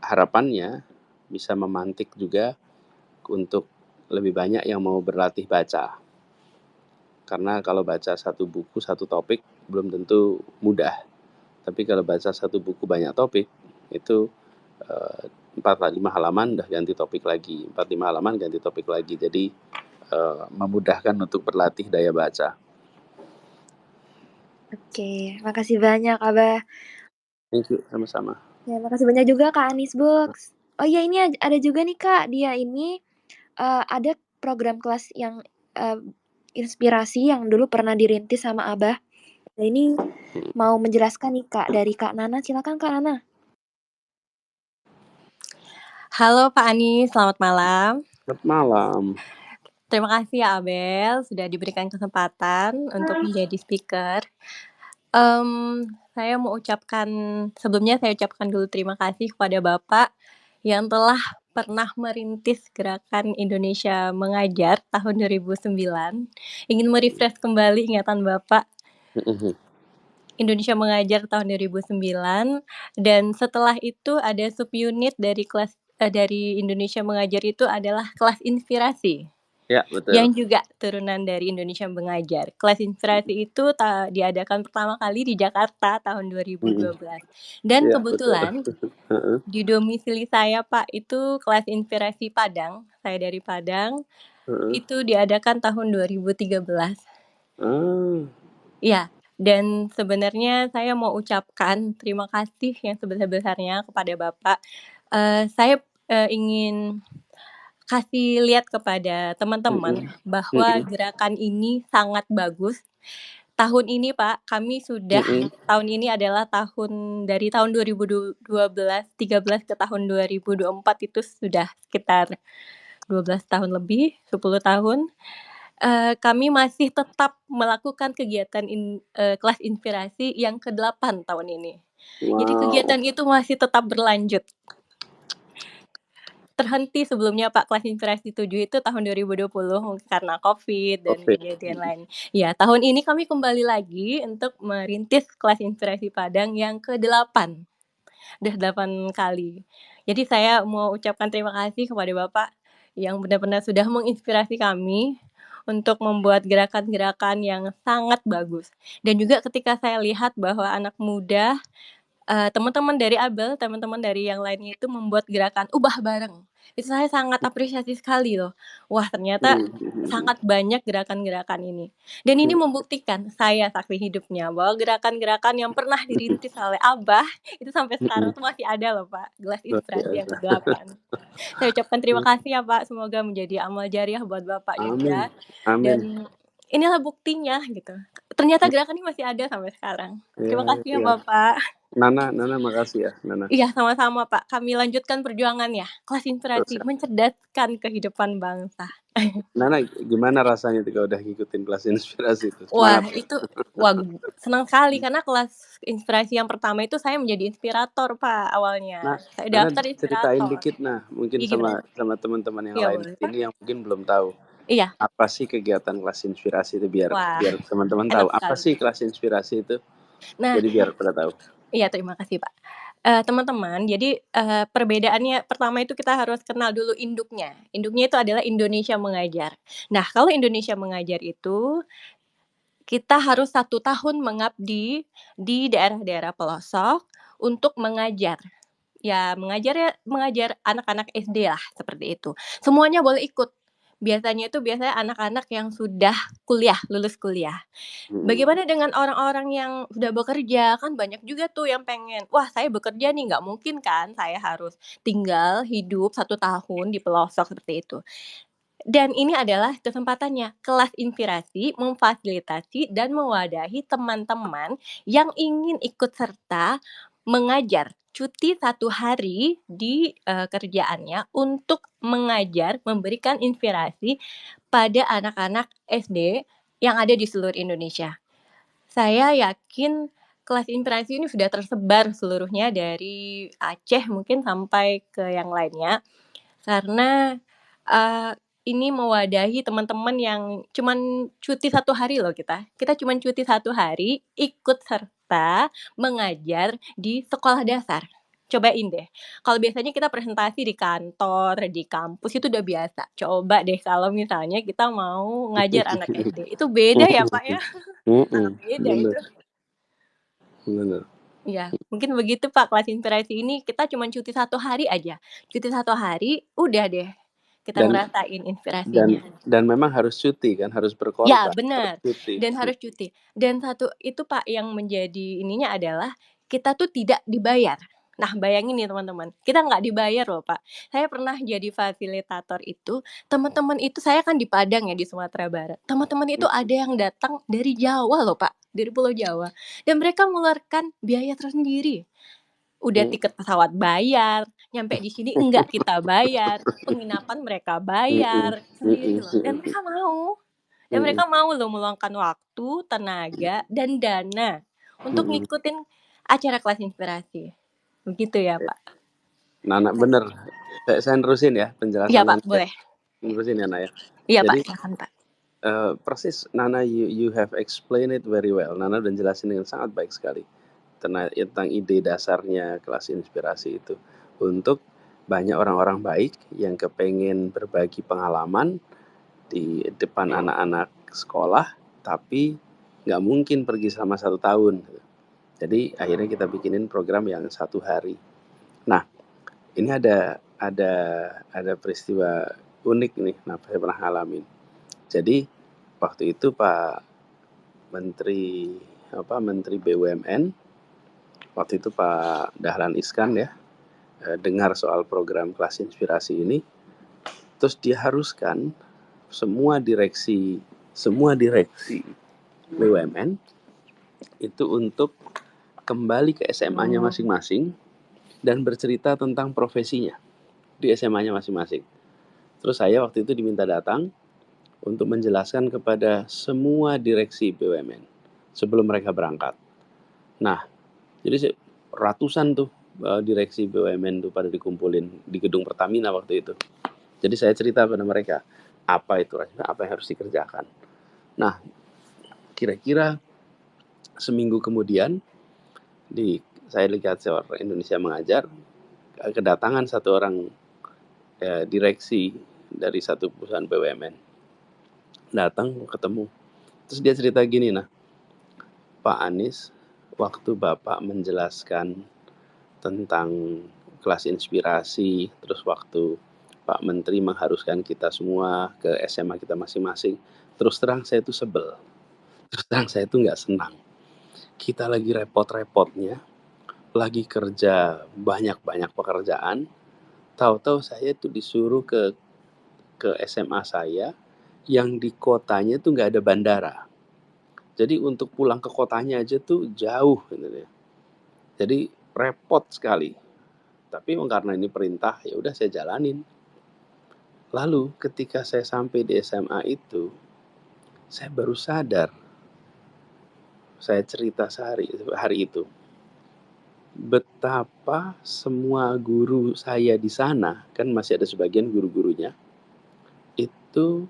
harapannya bisa memantik juga untuk lebih banyak yang mau berlatih baca. Karena kalau baca satu buku, satu topik belum tentu mudah. Tapi kalau baca satu buku banyak topik, itu 4-5 halaman udah ganti topik lagi. 4-5 halaman ganti topik lagi. Jadi memudahkan untuk berlatih daya baca. Oke, makasih banyak Abah. Thank you, sama-sama. Ya, makasih banyak juga Kak Anisbooks. Oh iya, ini ada juga nih Kak, dia ini ada program kelas yang inspirasi yang dulu pernah dirintis sama Abah. Nah, ini mau menjelaskan nih Kak dari Kak Nana. Silakan Kak Nana. Halo Pak Anis, selamat malam. Selamat malam. Terima kasih ya Abel sudah diberikan kesempatan untuk menjadi speaker. Saya mau sebelumnya saya ucapkan dulu terima kasih kepada Bapak yang telah pernah merintis gerakan Indonesia Mengajar tahun 2009. Ingin merefresh kembali ingatan Bapak. Indonesia Mengajar tahun 2009, dan setelah itu ada subunit dari dari Indonesia Mengajar itu adalah kelas inspirasi. Ya, betul. Yang juga turunan dari Indonesia Mengajar. Kelas inspirasi itu diadakan pertama kali di Jakarta tahun 2012. Dan Ya, kebetulan betul. di domisili saya Pak itu kelas inspirasi Padang. Saya dari Padang. Itu diadakan tahun 2013. Ya, dan sebenarnya saya mau ucapkan terima kasih yang sebesar-besarnya kepada Bapak. Saya ingin kasih lihat kepada teman-teman bahwa gerakan ini sangat bagus. Tahun ini Pak, kami sudah tahun ini adalah dari tahun 2013 ke tahun 2024 itu sudah sekitar 12 tahun lebih, 10 tahun. Kami masih tetap melakukan kegiatan kelas inspirasi yang ke-8 tahun ini. Jadi kegiatan itu masih tetap berlanjut. terhenti sebelumnya Pak, kelas inspirasi 7 itu tahun 2020 mungkin karena Covid dan Covid. kejadian lain. Ya, tahun ini kami kembali lagi untuk merintis kelas inspirasi Padang yang ke-8. Udah 8 kali. Jadi saya mau ucapkan terima kasih kepada Bapak yang benar-benar sudah menginspirasi kami untuk membuat gerakan-gerakan yang sangat bagus. Dan juga ketika saya lihat bahwa anak muda, teman-teman dari Abel, teman-teman dari yang lainnya itu membuat gerakan ubah bareng. Itu saya sangat apresiasi sekali loh. Wah, ternyata sangat banyak gerakan-gerakan ini. Dan ini membuktikan saya saksi hidupnya bahwa gerakan-gerakan yang pernah dirintis oleh Abah itu sampai sekarang tuh masih ada loh Pak. Gelas Luar inspirasi yang biasa. ke-8. Saya ucapkan terima kasih ya Pak. Semoga menjadi amal jariah buat Bapak juga. Amin. Dan inilah buktinya gitu. Ternyata gerakan ini masih ada sampai sekarang. Terima kasih ya Bapak. Nana makasih ya, Nana. Iya, sama-sama Pak. Kami lanjutkan perjuangannya. Kelas inspirasi mencerdaskan kehidupan bangsa. Nana, gimana rasanya ketika udah ngikutin kelas inspirasi itu? Wah, Semangat? itu senang sekali karena kelas inspirasi yang pertama itu saya menjadi inspirator Pak awalnya. Nah, Saya Nana daftar ceritain inspirator. dikit mungkin Iya, gimana? sama teman-teman yang Iya, lain boleh, ini yang mungkin belum tahu. Iya. Apa sih kegiatan kelas inspirasi itu biar Wah, teman-teman enak tahu apa sekali. sih kelas inspirasi itu. Nah, Jadi biar pada tahu. Iya, terima kasih Pak. Teman-teman, jadi perbedaannya pertama itu kita harus kenal dulu induknya. Induknya itu adalah Indonesia Mengajar. Nah, kalau Indonesia Mengajar itu kita harus 1 tahun mengabdi di daerah-daerah pelosok untuk mengajar. Ya mengajar anak-anak SD lah, seperti itu. Semuanya boleh ikut. Biasanya anak-anak yang sudah kuliah, lulus kuliah. Bagaimana dengan orang-orang yang sudah bekerja? Kan banyak juga tuh yang pengen, "Wah, saya bekerja nih, nggak mungkin kan saya harus tinggal hidup 1 tahun di pelosok," seperti itu. Dan ini adalah kesempatannya, kelas inspirasi memfasilitasi dan mewadahi teman-teman yang ingin ikut serta mengajar, cuti 1 hari di, kerjaannya untuk mengajar, memberikan inspirasi pada anak-anak SD yang ada di seluruh Indonesia. Saya yakin kelas inspirasi ini sudah tersebar seluruhnya dari Aceh mungkin sampai ke yang lainnya. Karena, ini mewadahi teman-teman yang cuman cuti 1 hari loh kita. Kita cuman cuti 1 hari, ikut serta mengajar di sekolah dasar. Cobain deh, kalau biasanya kita presentasi di kantor, di kampus itu udah biasa. Coba deh kalau misalnya kita mau ngajar anak SD, itu beda ya Pak ya? Sangat beda Bener. itu. Bener. Iya, mungkin begitu Pak kelas inspirasi ini kita cuman cuti 1 hari aja. Cuti 1 hari, udah deh kita ngerasain inspirasinya. Dan memang harus cuti kan, harus Ya, berkorban. benar. Dan harus cuti. Dan satu itu Pak yang menjadi ininya adalah kita tuh tidak dibayar. Nah, bayangin nih teman-teman, kita nggak dibayar loh Pak. Saya pernah jadi fasilitator itu, teman-teman itu saya kan di Padang ya, di Sumatera Barat. Teman-teman itu ada yang datang dari Jawa loh Pak, dari Pulau Jawa. Dan mereka mengeluarkan biaya tersendiri. Udah tiket pesawat bayar, nyampe di sini enggak kita bayar, penginapan mereka bayar sendiri loh. Dan mereka mau. Dan mereka mau loh meluangkan waktu, tenaga, dan dana untuk ngikutin acara kelas inspirasi. Begitu ya Pak. Nana, bener. Saya nerusin ya penjelasan Iya Pak, Nana. boleh. Nerusin ya Nana ya. Iya Jadi, Pak, silakan Pak. Persis Nana, you have explained it very well. Nana udah jelasin dengan sangat baik sekali tentang ide dasarnya kelas inspirasi itu untuk banyak orang-orang baik yang kepengen berbagi pengalaman di depan anak-anak sekolah, tapi nggak mungkin pergi selama 1 tahun. Jadi akhirnya kita bikinin program yang 1 hari. Nah, ini ada peristiwa unik nih, saya pernah ngalamin. Jadi waktu itu Pak Menteri BUMN, waktu itu Pak Dahlan Iskan ya, dengar soal program kelas inspirasi ini, terus dia haruskan semua direksi BUMN itu untuk kembali ke SMA-nya masing-masing dan bercerita tentang profesinya di SMA-nya masing-masing. Terus saya waktu itu diminta datang untuk menjelaskan kepada semua direksi BUMN sebelum mereka berangkat. Nah, jadi ratusan tuh direksi BUMN tuh pada dikumpulin di gedung Pertamina waktu itu. Jadi saya cerita pada mereka, apa itu rasanya, apa yang harus dikerjakan. Nah, kira-kira seminggu kemudian saya lihat seorang Indonesia Mengajar, kedatangan satu orang direksi dari satu perusahaan BUMN. Datang ketemu. Terus dia cerita gini, nah, Pak Anies, waktu Bapak menjelaskan tentang kelas inspirasi, terus waktu Pak Menteri mengharuskan kita semua ke SMA kita masing-masing, terus terang saya itu sebel. Terus terang saya itu nggak senang. Kita lagi repot-repotnya, lagi kerja banyak-banyak pekerjaan, tahu-tahu saya itu disuruh ke SMA saya yang di kotanya tuh nggak ada bandara. Jadi untuk pulang ke kotanya aja tuh jauh gitu ya. Jadi repot sekali. Tapi karena ini perintah, ya udah saya jalanin. Lalu ketika saya sampai di SMA itu, saya baru sadar. Saya cerita hari itu. Betapa semua guru saya di sana, kan masih ada sebagian guru-gurunya, itu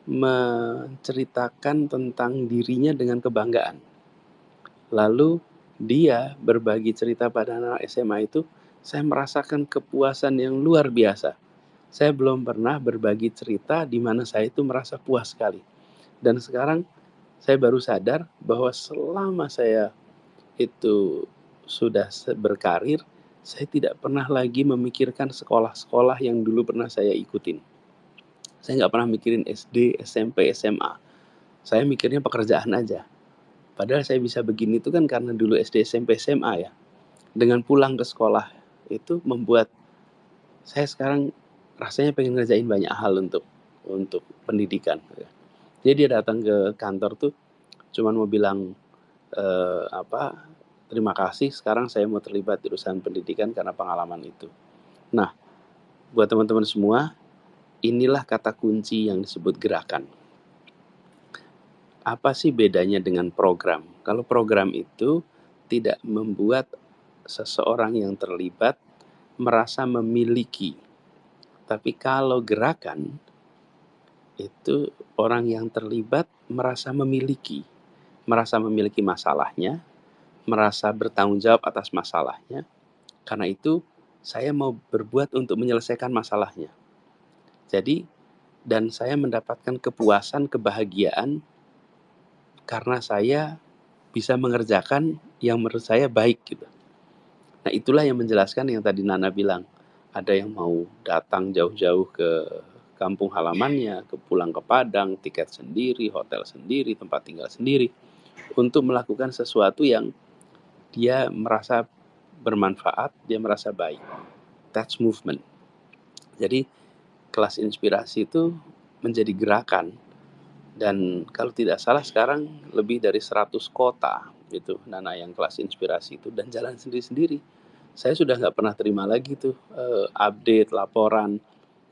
menceritakan tentang dirinya dengan kebanggaan. Lalu dia berbagi cerita pada anak SMA itu, saya merasakan kepuasan yang luar biasa. Saya belum pernah berbagi cerita di mana saya itu merasa puas sekali. Dan sekarang saya baru sadar bahwa selama saya itu sudah berkarir, saya tidak pernah lagi memikirkan sekolah-sekolah yang dulu pernah saya ikutin. Saya nggak pernah mikirin SD, SMP, SMA. Saya mikirnya pekerjaan aja. Padahal saya bisa begini itu kan karena dulu SD, SMP, SMA ya. Dengan pulang ke sekolah itu membuat saya sekarang rasanya pengen ngerjain banyak hal untuk pendidikan. Jadi dia datang ke kantor tuh cuman mau bilang terima kasih, sekarang saya mau terlibat di urusan pendidikan karena pengalaman itu. Nah, buat teman-teman semua, inilah kata kunci yang disebut gerakan. Apa sih bedanya dengan program? Kalau program itu tidak membuat seseorang yang terlibat merasa memiliki. Tapi kalau gerakan, itu orang yang terlibat merasa memiliki masalahnya, merasa bertanggung jawab atas masalahnya. Karena itu, saya mau berbuat untuk menyelesaikan masalahnya. Jadi, dan saya mendapatkan kepuasan, kebahagiaan karena saya bisa mengerjakan yang menurut saya baik gitu. Nah, itulah yang menjelaskan yang tadi Nana bilang. Ada yang mau datang jauh-jauh ke kampung halamannya, pulang ke Padang, tiket sendiri, hotel sendiri, tempat tinggal sendiri, untuk melakukan sesuatu yang dia merasa bermanfaat, dia merasa baik. That's movement. Jadi kelas inspirasi itu menjadi gerakan. Dan kalau tidak salah sekarang lebih dari 100 kota itu Nana yang kelas inspirasi itu, dan jalan sendiri-sendiri. Saya sudah nggak pernah terima lagi tuh update, laporan,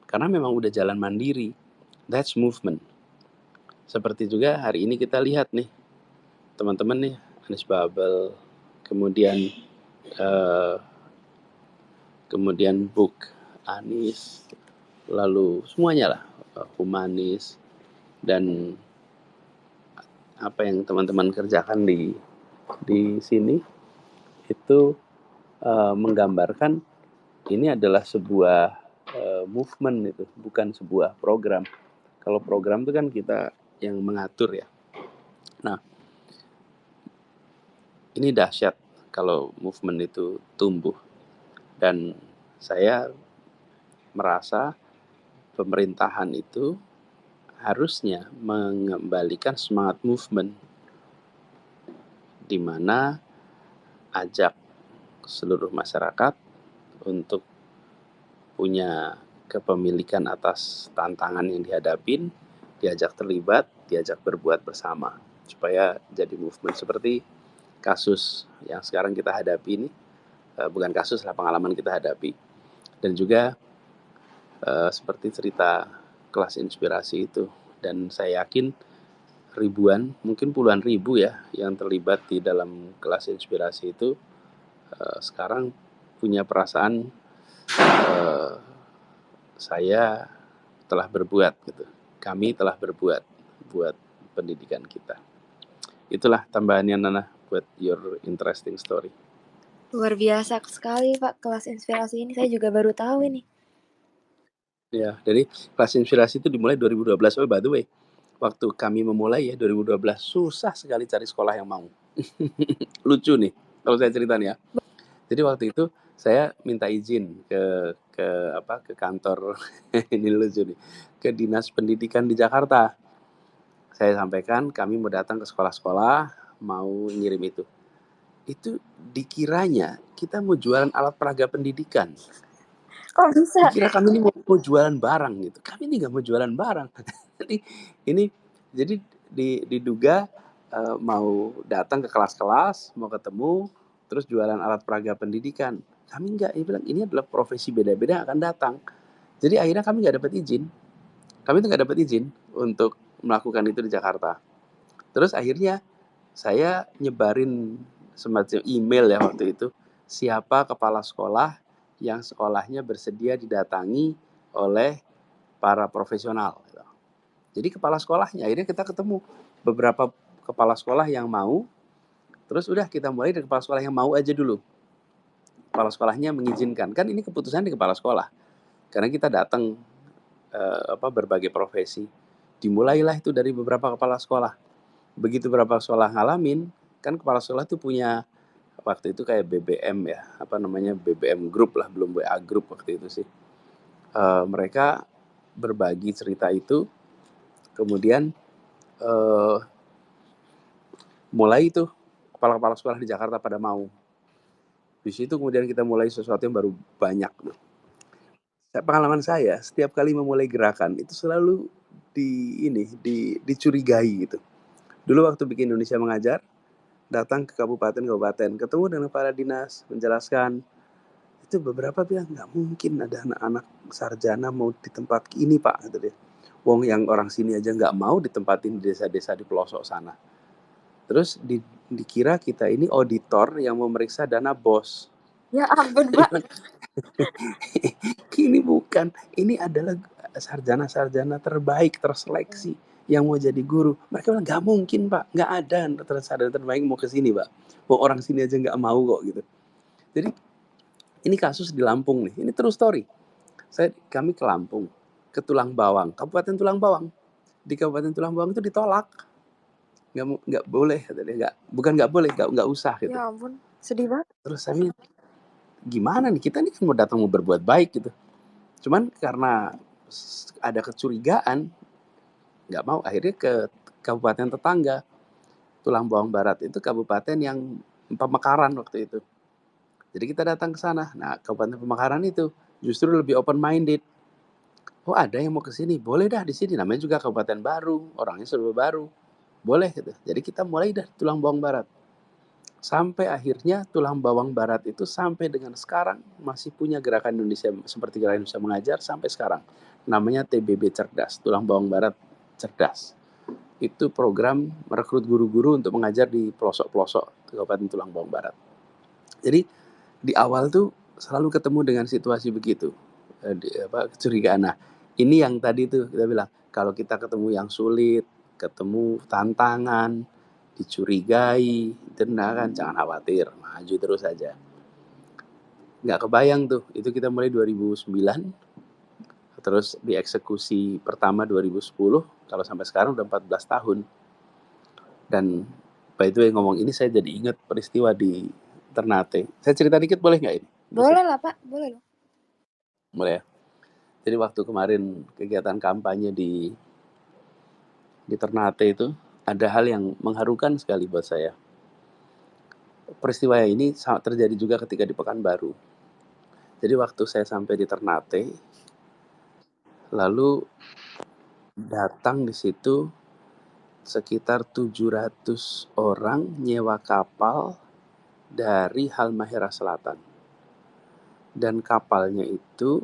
karena memang udah jalan mandiri. That's movement. Seperti juga hari ini kita lihat nih, teman-teman nih, Anies Babel, kemudian Book Anies, lalu semuanya lah, Humanis, dan apa yang teman-teman kerjakan di sini itu menggambarkan ini adalah sebuah movement, itu bukan sebuah program. Kalau program itu kan kita yang mengatur ya. Nah, ini dahsyat kalau movement itu tumbuh. Dan saya merasa pemerintahan itu harusnya mengembalikan semangat movement, di mana ajak seluruh masyarakat untuk punya kepemilikan atas tantangan yang dihadapin, diajak terlibat, diajak berbuat bersama, supaya jadi movement. Seperti kasus yang sekarang kita hadapi ini, bukan kasus lah, pengalaman kita hadapi. Dan juga seperti cerita kelas inspirasi itu. Dan saya yakin ribuan, mungkin puluhan ribu ya, yang terlibat di dalam kelas inspirasi itu sekarang punya perasaan saya telah berbuat gitu. Kami telah berbuat buat pendidikan kita. Itulah tambahannya Nana buat your interesting story. Luar biasa sekali Pak kelas inspirasi ini, saya juga baru tahu ini. Ya, jadi kelas inspirasi itu dimulai 2012. Oh, by the way, waktu kami memulai ya 2012 susah sekali cari sekolah yang mau. Lucu nih kalau saya cerita nih ya. Jadi waktu itu saya minta izin ke kantor ini lucu nih, ke Dinas Pendidikan di Jakarta. Saya sampaikan kami mau datang ke sekolah-sekolah, mau ngirim itu. Itu dikiranya kita mau jualan alat peraga pendidikan. Kok bisa? Dikira kami ini mau jualan barang gitu. Kami ini nggak mau jualan barang. Jadi diduga mau datang ke kelas-kelas, mau ketemu, terus jualan alat peraga pendidikan. Kami nggak, dia bilang ini adalah profesi beda-beda yang akan datang. Jadi akhirnya kami nggak dapat izin. Kami tuh nggak dapat izin untuk melakukan itu di Jakarta. Terus akhirnya saya nyebarin semacam email ya waktu itu, siapa kepala sekolah yang sekolahnya bersedia didatangi oleh para profesional. Jadi kepala sekolahnya, akhirnya kita ketemu beberapa kepala sekolah yang mau, terus udah kita mulai dari kepala sekolah yang mau aja dulu. Kepala sekolahnya mengizinkan, kan ini keputusan di kepala sekolah. Karena kita datang berbagai profesi. Dimulailah itu dari beberapa kepala sekolah. Begitu beberapa sekolah ngalamin, kan kepala sekolah itu punya waktu itu kayak BBM ya, BBM group lah, belum WA group waktu itu sih. Mereka berbagi cerita itu, kemudian mulai itu kepala-kepala sekolah di Jakarta pada mau. Di situ kemudian kita mulai sesuatu yang baru banyak. Pengalaman saya, setiap kali memulai gerakan itu selalu dicurigai gitu. Dulu waktu bikin Indonesia Mengajar, datang ke kabupaten-kabupaten, ketemu dengan para dinas, menjelaskan. Itu beberapa bilang, nggak mungkin ada anak-anak sarjana mau di tempat ini Pak, gitu dia. Wong yang orang sini aja nggak mau ditempatin di desa-desa di pelosok sana. Terus dikira kita ini auditor yang memeriksa dana BOS. Ya ampun Pak. Ini bukan, ini adalah sarjana-sarjana terbaik, terseleksi yang mau jadi guru. Mereka bilang nggak mungkin Pak, nggak ada sarjana terbaik mau ke sini Pak. Mau orang sini aja nggak mau kok gitu. Jadi ini kasus di Lampung nih, ini true story. Kami ke Lampung, ke Tulang Bawang, Kabupaten Tulang Bawang. Di Kabupaten Tulang Bawang itu ditolak, nggak boleh, bukan nggak boleh, nggak usah gitu. Ya ampun, sedih banget. Terus saya gimana nih, kita ini kan mau datang mau berbuat baik gitu. Cuman karena ada kecurigaan, nggak mau, akhirnya ke kabupaten tetangga, Tulang Bawang Barat itu kabupaten yang Pemekaran waktu itu. Jadi kita datang ke sana. Nah, Kabupaten Pemekaran itu justru lebih open minded. Oh, ada yang mau ke sini, boleh dah di sini. Namanya juga kabupaten baru, orangnya serba baru, boleh gitu. Jadi kita mulai dah Tulang Bawang Barat. Sampai akhirnya Tulang Bawang Barat itu sampai dengan sekarang masih punya gerakan Indonesia seperti Gerakan Indonesia Mengajar sampai sekarang. Namanya TBB Cerdas, Tulang Bawang Barat Cerdas. Itu program merekrut guru-guru untuk mengajar di pelosok-pelosok Kabupaten Tulang Bawang Barat. Jadi di awal tuh selalu ketemu dengan situasi begitu, kecurigaan. Nah, ini yang tadi tuh kita bilang, kalau kita ketemu yang sulit, ketemu tantangan, dicurigai, kan jangan khawatir, maju terus aja. Nggak kebayang tuh, itu kita mulai 2009, terus dieksekusi pertama 2010, kalau sampai sekarang udah 14 tahun. Dan by the way ngomong ini saya jadi ingat peristiwa di Ternate. Saya cerita dikit boleh nggak ini? Boleh lah Pak, boleh loh. Boleh ya. Jadi waktu kemarin kegiatan kampanye di Ternate itu, ada hal yang mengharukan sekali buat saya. Peristiwa ini terjadi juga ketika di Pekanbaru. Jadi waktu saya sampai di Ternate, lalu datang di situ sekitar 700 orang nyewa kapal dari Halmahera Selatan. Dan kapalnya itu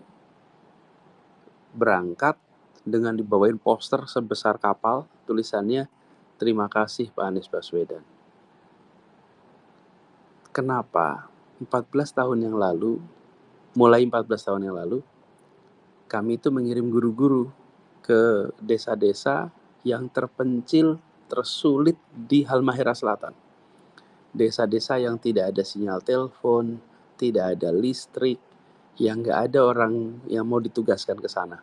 berangkat dengan dibawain poster sebesar kapal, tulisannya terima kasih Pak Anies Baswedan. Kenapa? 14 tahun yang lalu, mulai 14 tahun yang lalu, kami itu mengirim guru-guru ke desa-desa yang terpencil, tersulit di Halmahera Selatan. Desa-desa yang tidak ada sinyal telepon, tidak ada listrik, yang nggak ada orang yang mau ditugaskan ke sana.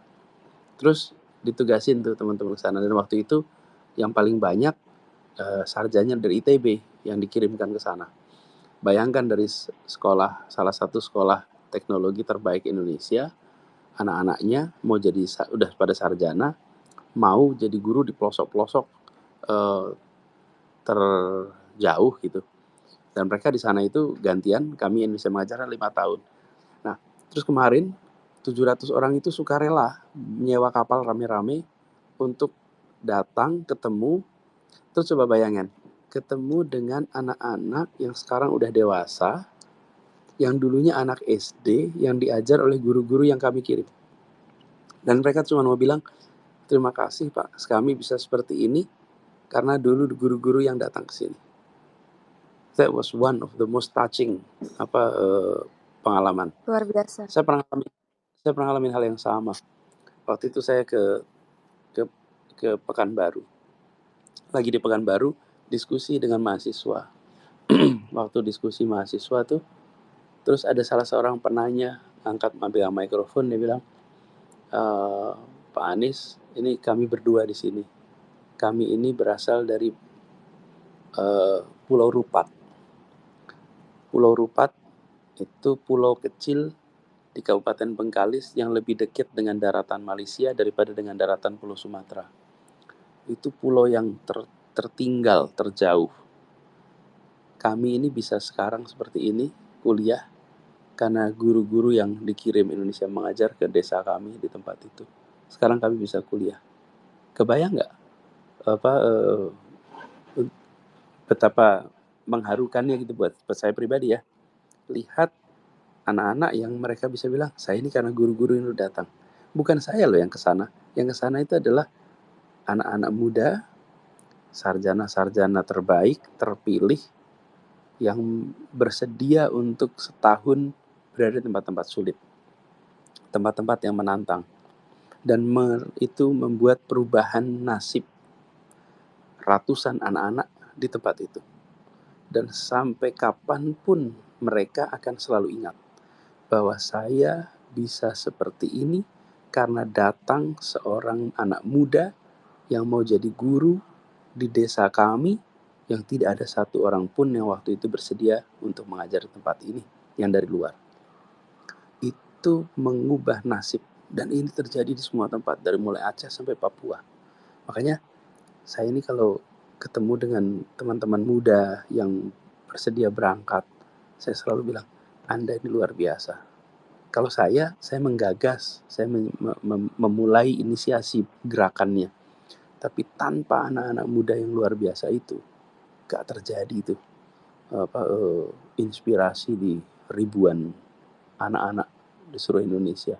Terus ditugasin tuh teman-teman ke sana, dan waktu itu yang paling banyak sarjana dari ITB yang dikirimkan ke sana. Bayangkan dari sekolah, salah satu sekolah teknologi terbaik Indonesia, anak-anaknya mau jadi udah pada sarjana, mau jadi guru di pelosok-pelosok terjauh gitu. Dan mereka di sana itu gantian, kami Indonesia Mengajar 5 tahun. Nah, terus kemarin 700 orang itu sukarela menyewa kapal rame-rame untuk datang ketemu. Terus coba bayangin, ketemu dengan anak-anak yang sekarang udah dewasa, yang dulunya anak SD, yang diajar oleh guru-guru yang kami kirim. Dan mereka cuma mau bilang, terima kasih Pak, kami bisa seperti ini karena dulu guru-guru yang datang ke sini. That was one of the most touching pengalaman. Luar biasa. Saya pernah ngalamin hal yang sama. Waktu itu saya ke Pekanbaru. Lagi di Pekanbaru, diskusi dengan mahasiswa. Waktu diskusi mahasiswa tuh, terus ada salah seorang penanya angkat ambil mikrofon, dia bilang, Pak Anies, ini kami berdua di sini. Kami ini berasal dari Pulau Rupat. Pulau Rupat itu pulau kecil di Kabupaten Bengkalis yang lebih dekat dengan daratan Malaysia daripada dengan daratan Pulau Sumatera. Itu pulau yang tertinggal, terjauh. Kami ini bisa sekarang seperti ini, kuliah, karena guru-guru yang dikirim Indonesia Mengajar ke desa kami di tempat itu. Sekarang kami bisa kuliah. Kebayang nggak betapa mengharukannya gitu buat saya pribadi ya. Lihat anak-anak yang mereka bisa bilang, saya ini karena guru-guru yang datang. Bukan saya loh yang kesana. Yang kesana itu adalah anak-anak muda, sarjana-sarjana terbaik, terpilih, yang bersedia untuk setahun berada di tempat-tempat sulit, tempat-tempat yang menantang, dan itu membuat perubahan nasib ratusan anak-anak di tempat itu. Dan sampai kapanpun mereka akan selalu ingat bahwa saya bisa seperti ini karena datang seorang anak muda yang mau jadi guru di desa kami, yang tidak ada satu orang pun yang waktu itu bersedia untuk mengajar di tempat ini, yang dari luar. Itu mengubah nasib, dan ini terjadi di semua tempat, dari mulai Aceh sampai Papua. Makanya saya ini kalau ketemu dengan teman-teman muda yang bersedia berangkat, saya selalu bilang, Anda ini luar biasa. Kalau saya menggagas, saya memulai inisiasi gerakannya. Tapi tanpa anak-anak muda yang luar biasa itu, gak terjadi itu inspirasi di ribuan anak-anak di seluruh Indonesia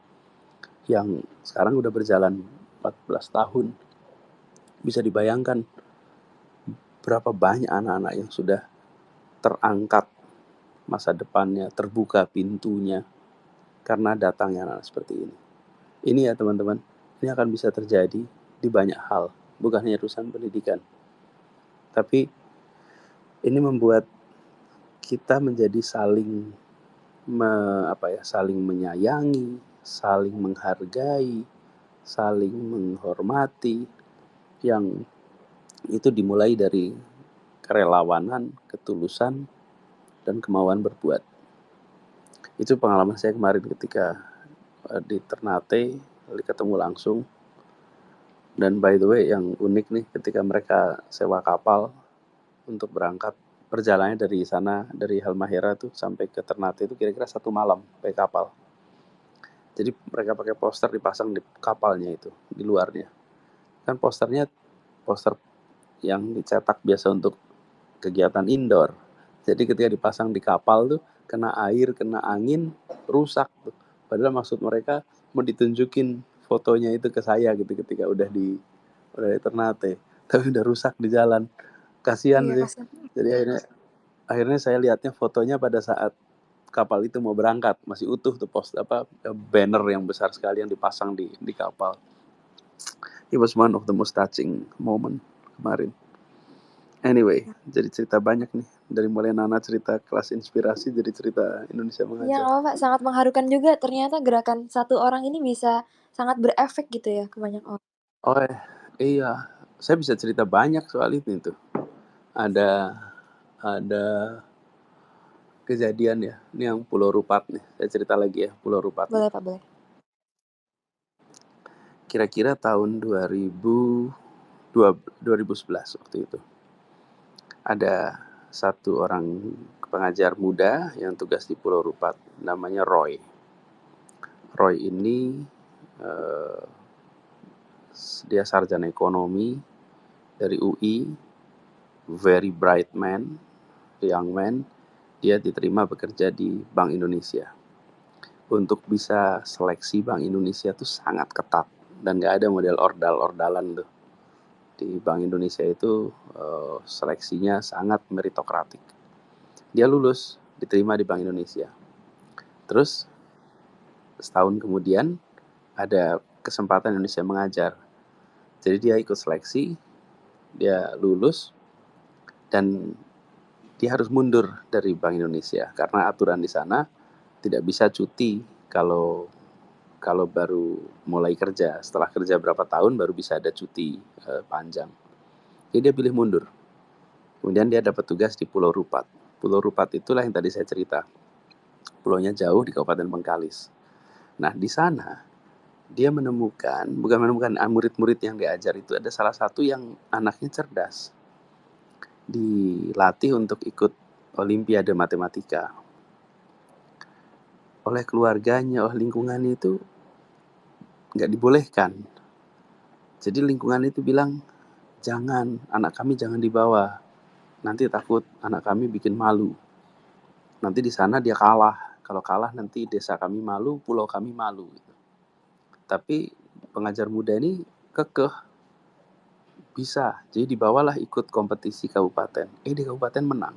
yang sekarang udah berjalan 14 tahun. Bisa dibayangkan berapa banyak anak-anak yang sudah terangkat masa depannya, terbuka pintunya karena datangnya anak seperti ini. Ini ya teman-teman, ini akan bisa terjadi di banyak hal, bukan hanya urusan pendidikan. Tapi ini membuat kita menjadi saling menyayangi, saling menghargai, saling menghormati, yang itu dimulai dari kerelawanan, ketulusan, dan kemauan berbuat. Itu pengalaman saya kemarin ketika di Ternate, ketemu langsung. Dan by the way, yang unik nih, ketika mereka sewa kapal untuk berangkat, perjalanannya dari sana, dari Halmahera tuh sampai ke Ternate itu kira-kira 1 malam pakai kapal. Jadi mereka pakai poster dipasang di kapalnya itu, di luarnya. Kan poster yang dicetak biasa untuk kegiatan indoor. Jadi ketika dipasang di kapal tuh, kena air, kena angin, rusak tuh. Padahal maksud mereka mau ditunjukin fotonya itu ke saya gitu ketika udah di Ternate, tapi udah rusak di jalan. Kasihan sih. Jadi akhirnya saya lihatnya fotonya pada saat kapal itu mau berangkat, masih utuh tuh banner yang besar sekali yang dipasang di kapal. It was one of the most touching moment kemarin. Anyway, jadi cerita banyak nih. Dari mulai Nana cerita kelas inspirasi, jadi cerita Indonesia Iya, Mengajar. nggak apa-apa, sangat mengharukan juga. Ternyata gerakan satu orang ini bisa sangat berefek gitu ya ke banyak orang. Oh iya, saya bisa cerita banyak soal itu tuh. Ada kejadian ya, ini yang Pulau Rupat nih. Saya cerita lagi ya, Pulau Rupat. Boleh Pak, boleh. Kira-kira tahun 2011 waktu itu. Ada satu orang pengajar muda yang tugas di Pulau Rupat, namanya Roy. Roy ini dia sarjana ekonomi dari UI, very bright man, young man. Dia diterima bekerja di Bank Indonesia. Untuk bisa seleksi Bank Indonesia itu sangat ketat dan nggak ada model ordal-ordalan tuh. Di Bank Indonesia itu seleksinya sangat meritokratik. Dia lulus, diterima di Bank Indonesia. Terus setahun kemudian ada kesempatan Indonesia Mengajar. Jadi dia ikut seleksi, dia lulus, dan dia harus mundur dari Bank Indonesia karena aturan di sana tidak bisa cuti kalau baru mulai kerja. Setelah kerja berapa tahun baru bisa ada cuti panjang. Jadi dia pilih mundur. Kemudian dia dapat tugas di Pulau Rupat. Pulau Rupat itulah yang tadi saya cerita. Pulaunya jauh di Kabupaten Bengkalis. Nah, di sana dia bukan menemukan murid-murid yang diajar itu, ada salah satu yang anaknya cerdas. Dilatih untuk ikut Olimpiade Matematika. Oleh keluarganya, oleh lingkungannya itu nggak dibolehkan. Jadi lingkungan itu bilang, jangan, anak kami jangan dibawa. Nanti takut anak kami bikin malu. Nanti di sana dia kalah. Kalau kalah nanti desa kami malu, pulau kami malu. Tapi pengajar muda ini kekeh. Bisa. Jadi dibawalah ikut kompetisi kabupaten. Di kabupaten menang.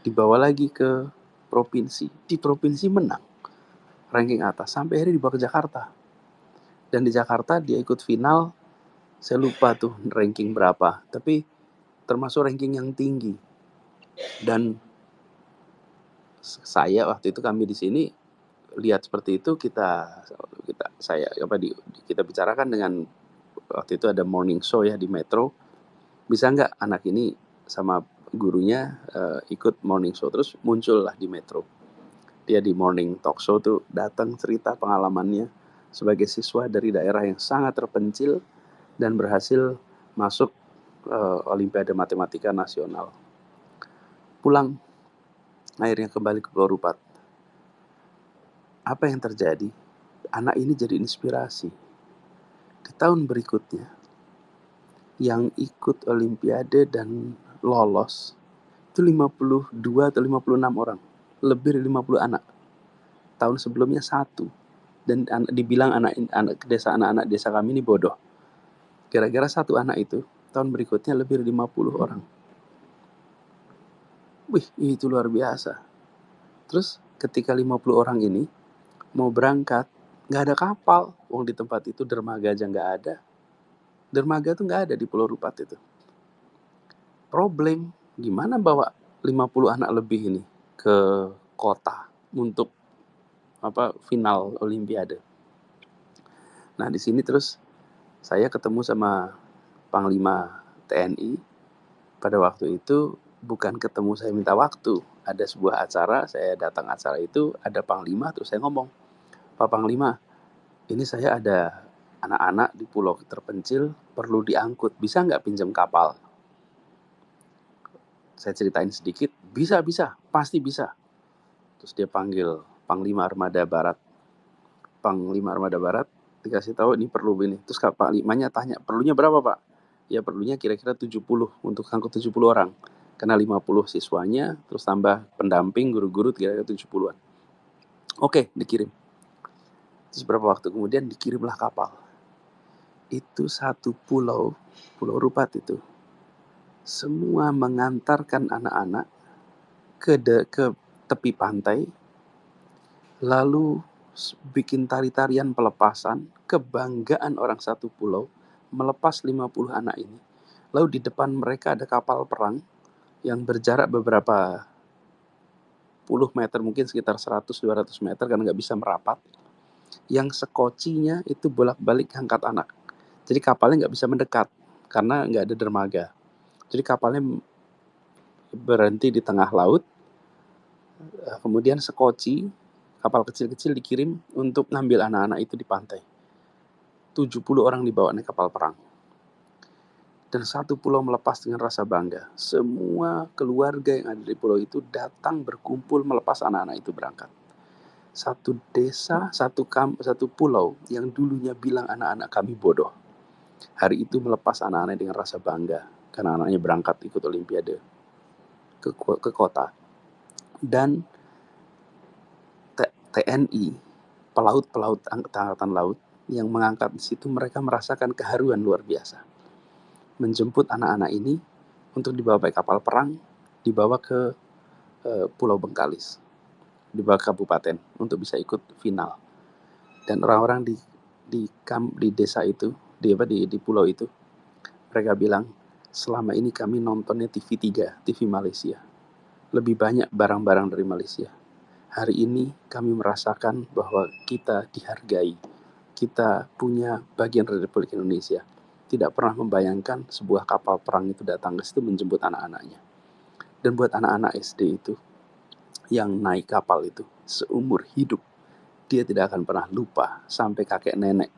Dibawa lagi ke provinsi. Di provinsi menang. Ranking atas. Sampai akhirnya dibawa ke Jakarta. Dan di Jakarta dia ikut final. Saya lupa tuh ranking berapa. Tapi termasuk ranking yang tinggi. Dan saya waktu itu kami di sini lihat seperti itu, kita bicarakan dengan, waktu itu ada morning show ya di Metro, bisa nggak anak ini sama gurunya ikut morning show. Terus muncullah di Metro, dia di morning talk show tuh datang cerita pengalamannya sebagai siswa dari daerah yang sangat terpencil dan berhasil masuk Olimpiade Matematika Nasional. Pulang akhirnya kembali ke Pulau Rupat. Apa yang terjadi? Anak ini jadi inspirasi. Di tahun berikutnya, yang ikut Olimpiade dan lolos, itu 52 atau 56 orang. Lebih dari 50 anak. Tahun sebelumnya 1. Dan dibilang anak-anak desa kami ini bodoh. Kira-kira 1 anak itu, tahun berikutnya lebih dari 50 orang. Wih, itu luar biasa. Terus ketika 50 orang ini mau berangkat, nggak ada kapal. Di tempat itu dermaga aja nggak ada. Dermaga tuh nggak ada di Pulau Rupat itu. Problem, gimana bawa 50 anak lebih ini ke kota untuk final Olimpiade. Nah, di sini terus saya ketemu sama Panglima TNI. Pada waktu itu bukan ketemu, saya minta waktu. Ada sebuah acara, saya datang acara itu, ada Panglima, terus saya ngomong, Pak Panglima, ini saya ada anak-anak di pulau terpencil, perlu diangkut, bisa nggak pinjam kapal? Saya ceritain sedikit, bisa, pasti bisa. Terus dia panggil Panglima Armada Barat. Panglima Armada Barat dikasih tahu ini perlu ini. Terus Panglimanya tanya, perlunya berapa Pak? Ya perlunya kira-kira 70 untuk angkut 70 orang. Karena 50 siswanya, terus tambah pendamping, guru-guru kira-kira 70-an. Oke, dikirim. Terus beberapa waktu kemudian dikirimlah kapal. Itu satu Pulau Rupat itu, semua mengantarkan anak-anak ke tepi pantai lalu bikin tari-tarian pelepasan, kebanggaan orang satu pulau, melepas 50 anak ini. Lalu di depan mereka ada kapal perang yang berjarak beberapa puluh meter, mungkin sekitar 100-200 meter karena nggak bisa merapat, yang sekocinya itu bolak-balik angkat anak. Jadi kapalnya nggak bisa mendekat karena nggak ada dermaga. Jadi kapalnya berhenti di tengah laut, kemudian sekoci, kapal kecil-kecil dikirim untuk ngambil anak-anak itu di pantai. 70 orang dibawa naik kapal perang. Dan satu pulau melepas dengan rasa bangga. Semua keluarga yang ada di pulau itu datang berkumpul melepas anak-anak itu berangkat. Satu desa, satu pulau yang dulunya bilang anak-anak kami bodoh, hari itu melepas anak-anak dengan rasa bangga karena anaknya berangkat ikut olimpiade ke kota. Dan TNI, pelaut-pelaut angkatan laut yang mengangkat di situ, mereka merasakan keharuan luar biasa. Menjemput anak-anak ini untuk dibawa pakai kapal perang, dibawa ke Pulau Bengkalis, dibawa ke kabupaten untuk bisa ikut final. Dan orang-orang di desa itu, di pulau itu, mereka bilang, selama ini kami nontonnya TV3, TV Malaysia. Lebih banyak barang-barang dari Malaysia. Hari ini kami merasakan bahwa kita dihargai. Kita punya bagian dari Republik Indonesia. Tidak pernah membayangkan sebuah kapal perang itu datang ke situ menjemput anak-anaknya. Dan buat anak-anak SD itu, yang naik kapal itu, seumur hidup, dia tidak akan pernah lupa sampai kakek nenek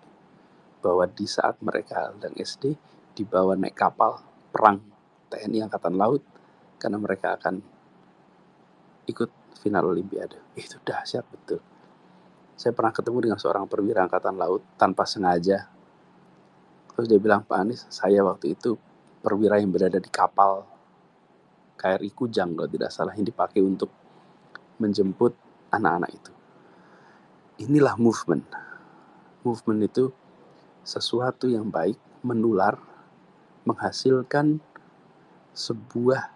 bahwa di saat mereka dan SD dibawa naik kapal perang TNI Angkatan Laut karena mereka akan ikut final Olimpiade. Itu dahsyat betul. Saya pernah ketemu dengan seorang perwira Angkatan Laut tanpa sengaja. Terus dia bilang, Pak Anies, saya waktu itu perwira yang berada di kapal KRI Kujang kalau tidak salah, yang dipakai untuk menjemput anak-anak itu. Inilah movement. Movement itu sesuatu yang baik, menular, menghasilkan sebuah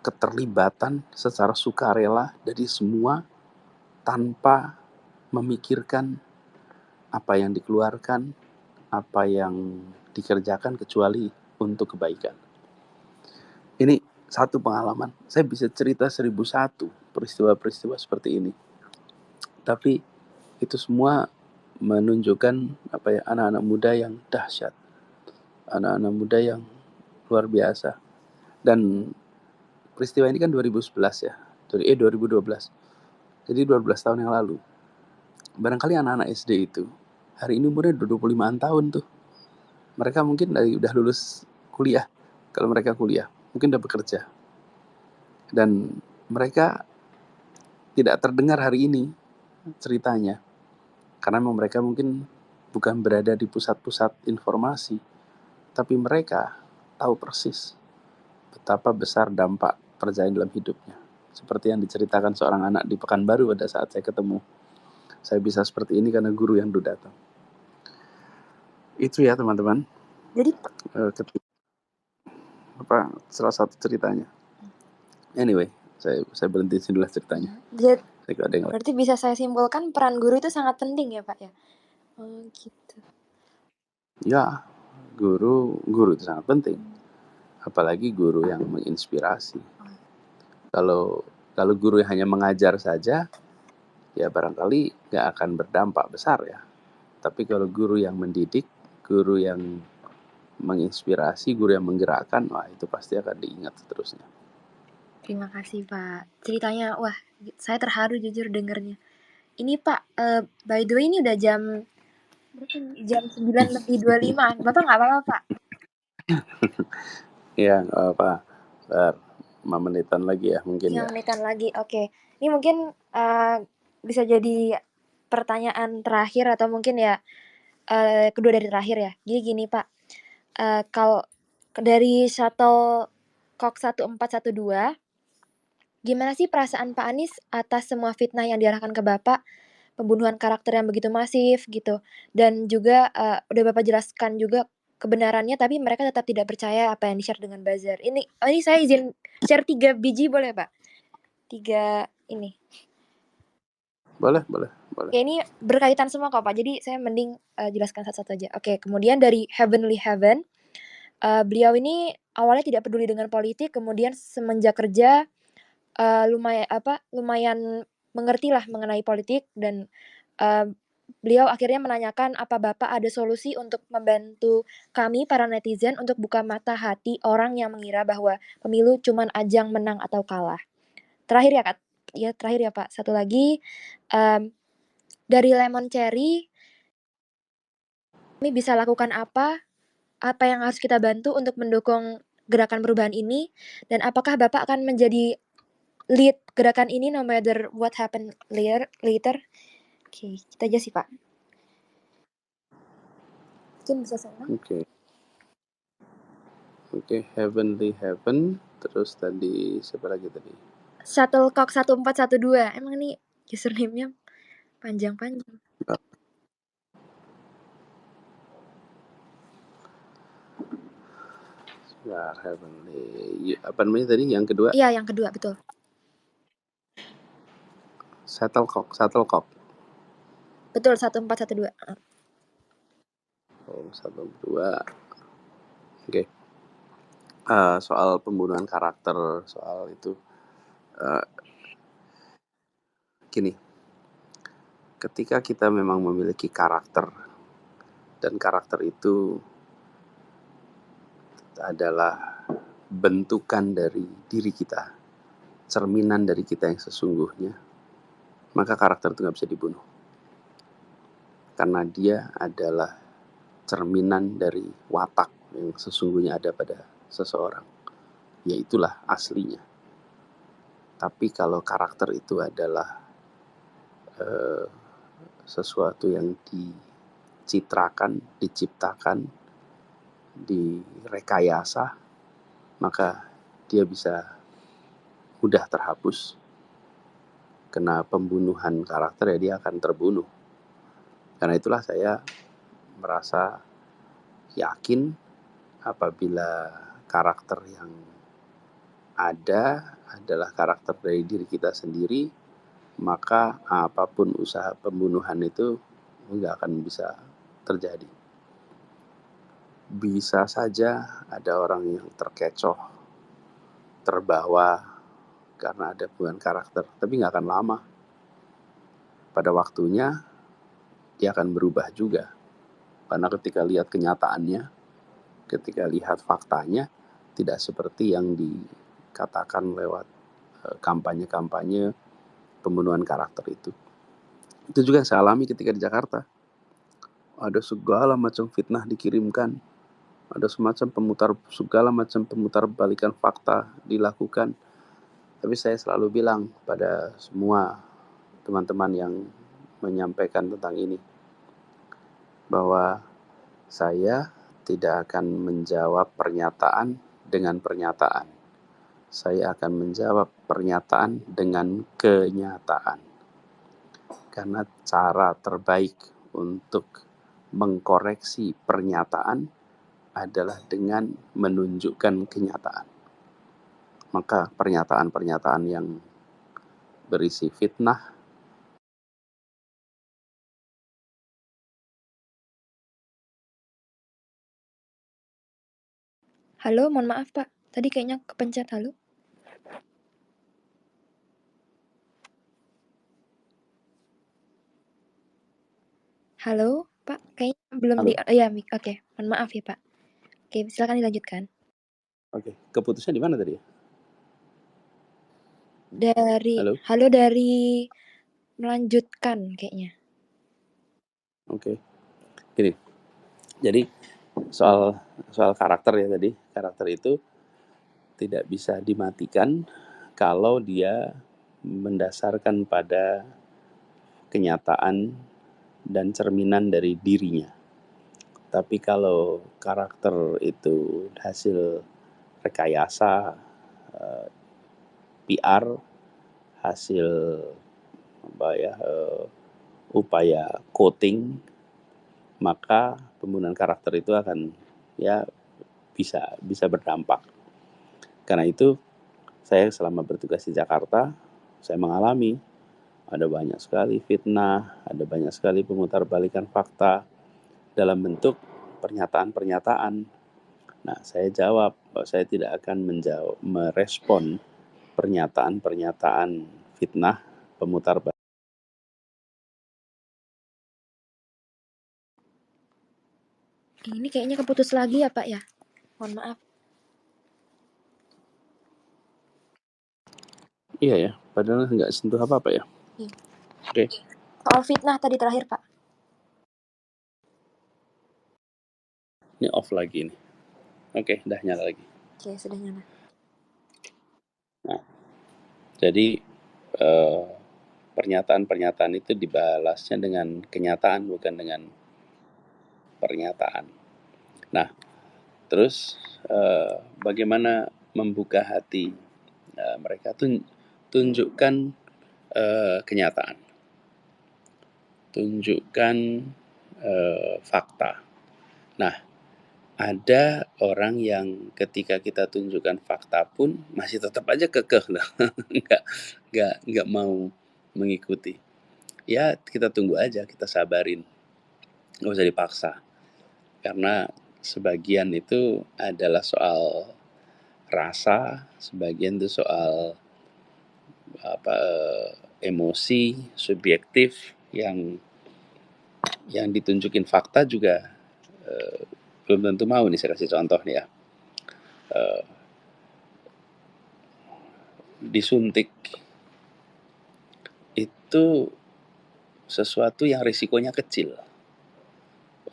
keterlibatan secara sukarela dari semua tanpa memikirkan apa yang dikeluarkan, apa yang dikerjakan kecuali untuk kebaikan. Ini satu pengalaman. Saya bisa cerita 1001 peristiwa-peristiwa seperti ini. Tapi itu semua menunjukkan anak-anak muda yang dahsyat. Anak-anak muda yang luar biasa. Dan peristiwa ini kan 2011 ya. 2012. Jadi 12 tahun yang lalu. Barangkali anak-anak SD itu hari ini umurnya 25-an tahun tuh. Mereka mungkin udah lulus kuliah. Kalau mereka kuliah, mungkin udah bekerja. Dan mereka tidak terdengar hari ini ceritanya. Karena memang mereka mungkin bukan berada di pusat-pusat informasi. Tapi mereka tahu persis betapa besar dampak perjalanan dalam hidupnya. Seperti yang diceritakan seorang anak di Pekanbaru pada saat saya ketemu. Saya bisa seperti ini karena guru yang dulu datang. Itu ya teman-teman. Jadi salah satu ceritanya. Anyway, saya berhenti sini dulu ceritanya. Berarti bisa saya simpulkan peran guru itu sangat penting ya Pak ya? Oh gitu. Ya, guru itu sangat penting. Apalagi guru yang menginspirasi. Kalau guru yang hanya mengajar saja, ya barangkali nggak akan berdampak besar ya. Tapi kalau guru yang mendidik, guru yang menginspirasi, guru yang menggerakkan, wah itu pasti akan diingat seterusnya. Terima kasih Pak. Ceritanya, wah saya terharu jujur dengernya. Ini Pak, by the way ini udah jam 9:25. Bapak nggak apa-apa Pak? Iya nggak apa-apa. 5 menitan lagi ya mungkin 5 menitan lagi, oke. Ini mungkin bisa jadi pertanyaan terakhir atau mungkin ya kedua dari terakhir ya. Jadi gini Pak, kalau dari Shuttlecock 1412, gimana sih perasaan Pak Anies atas semua fitnah yang diarahkan ke Bapak, pembunuhan karakter yang begitu masif gitu, dan juga udah Bapak jelaskan juga kebenarannya, tapi mereka tetap tidak percaya apa yang di-share dengan buzzer. Ini saya izin share 3 biji boleh Pak? 3 ini. Boleh. Oke, ini berkaitan semua kok, Pak. Jadi saya mending jelaskan satu-satu aja. Oke, kemudian dari Heavenly Heaven, beliau ini awalnya tidak peduli dengan politik, kemudian semenjak kerja lumayan mengertilah mengenai politik dan beliau akhirnya menanyakan apa Bapak ada solusi untuk membantu kami para netizen untuk buka mata hati orang yang mengira bahwa pemilu cuman ajang menang atau kalah. Terakhir ya, Kak. Ya, terakhir ya, Pak. Satu lagi, dari Lemon Cherry, kami bisa lakukan apa? Apa yang harus kita bantu untuk mendukung gerakan perubahan ini? Dan apakah Bapak akan menjadi lead gerakan ini no matter what happen later? Oke, kita aja sih, Pak. Mungkin bisa saya. Oke, Heavenly Heaven, terus tadi siapa lagi tadi? Shuttlecock 1412. Emang ini username-nya panjang-panjang. Ya, Heavenly. Apa namanya tadi? Yang kedua? Iya, yang kedua, betul. Shuttlecock. Betul, 1412. Oh, 112. Oke. Soal pembunuhan karakter, soal itu. Gini. Ketika kita memang memiliki karakter, dan karakter itu adalah bentukan dari diri kita, cerminan dari kita yang sesungguhnya, maka karakter itu nggak bisa dibunuh. Karena dia adalah cerminan dari watak yang sesungguhnya ada pada seseorang. Yaitulah aslinya. Tapi kalau karakter itu adalah sesuatu yang diciptakan, direkayasa, maka dia bisa mudah terhapus. Kena pembunuhan karakter ya dia akan terbunuh. Karena itulah saya merasa yakin apabila karakter yang ada adalah karakter dari diri kita sendiri, maka apapun usaha pembunuhan itu nggak akan bisa terjadi. Bisa saja ada orang yang terkecoh, terbawa karena ada perubahan karakter, tapi nggak akan lama. Pada waktunya dia akan berubah juga. Karena ketika lihat kenyataannya, ketika lihat faktanya, tidak seperti yang dikatakan lewat kampanye-kampanye pembunuhan karakter itu. Itu juga yang saya alami ketika di Jakarta. Ada segala macam fitnah dikirimkan, ada segala macam pemutar balikan fakta dilakukan. Tapi saya selalu bilang pada semua teman-teman yang menyampaikan tentang ini, bahwa saya tidak akan menjawab pernyataan dengan pernyataan. Saya akan menjawab pernyataan dengan kenyataan. Karena cara terbaik untuk mengkoreksi pernyataan adalah dengan menunjukkan kenyataan. Maka pernyataan-pernyataan yang berisi fitnah, Halo, mohon maaf, Pak. Tadi kayaknya kepencet halo. Halo, Pak. Kayaknya belum halo. iya, oke. Mohon maaf ya, Pak. Oke, silakan dilanjutkan. Oke, keputusnya di mana tadi ya? Halo dari melanjutkan kayaknya. Oke. Gini. Jadi soal karakter ya tadi, karakter itu tidak bisa dimatikan kalau dia mendasarkan pada kenyataan dan cerminan dari dirinya. Tapi kalau karakter itu hasil rekayasa, PR, hasil upaya coating, maka pembunuhan karakter itu akan ya bisa berdampak. Karena itu saya selama bertugas di Jakarta, saya mengalami ada banyak sekali fitnah, ada banyak sekali pemutarbalikan fakta dalam bentuk pernyataan-pernyataan. Nah, saya jawab bahwa saya tidak akan merespon pernyataan-pernyataan fitnah pemutarbalikan. Ini kayaknya keputus lagi ya Pak ya? Mohon maaf. Iya ya, padahal nggak sentuh apa-apa ya. Iya. Oke. Soal fitnah tadi terakhir Pak. Ini off lagi nih. Oke, udah nyala lagi. Oke, sudah nyala. Nah, jadi pernyataan-pernyataan itu dibalasnya dengan kenyataan, bukan dengan pernyataan. Nah, terus bagaimana membuka hati mereka? Tunjukkan kenyataan, tunjukkan fakta. Nah, ada orang yang ketika kita tunjukkan fakta pun masih tetap aja kekeh loh, nggak mau mengikuti. Ya kita tunggu aja, kita sabarin, nggak usah dipaksa. Karena sebagian itu adalah soal rasa, sebagian itu soal emosi subjektif yang ditunjukin fakta juga belum tentu mau nih. Saya kasih contoh nih ya. Disuntik itu sesuatu yang risikonya kecil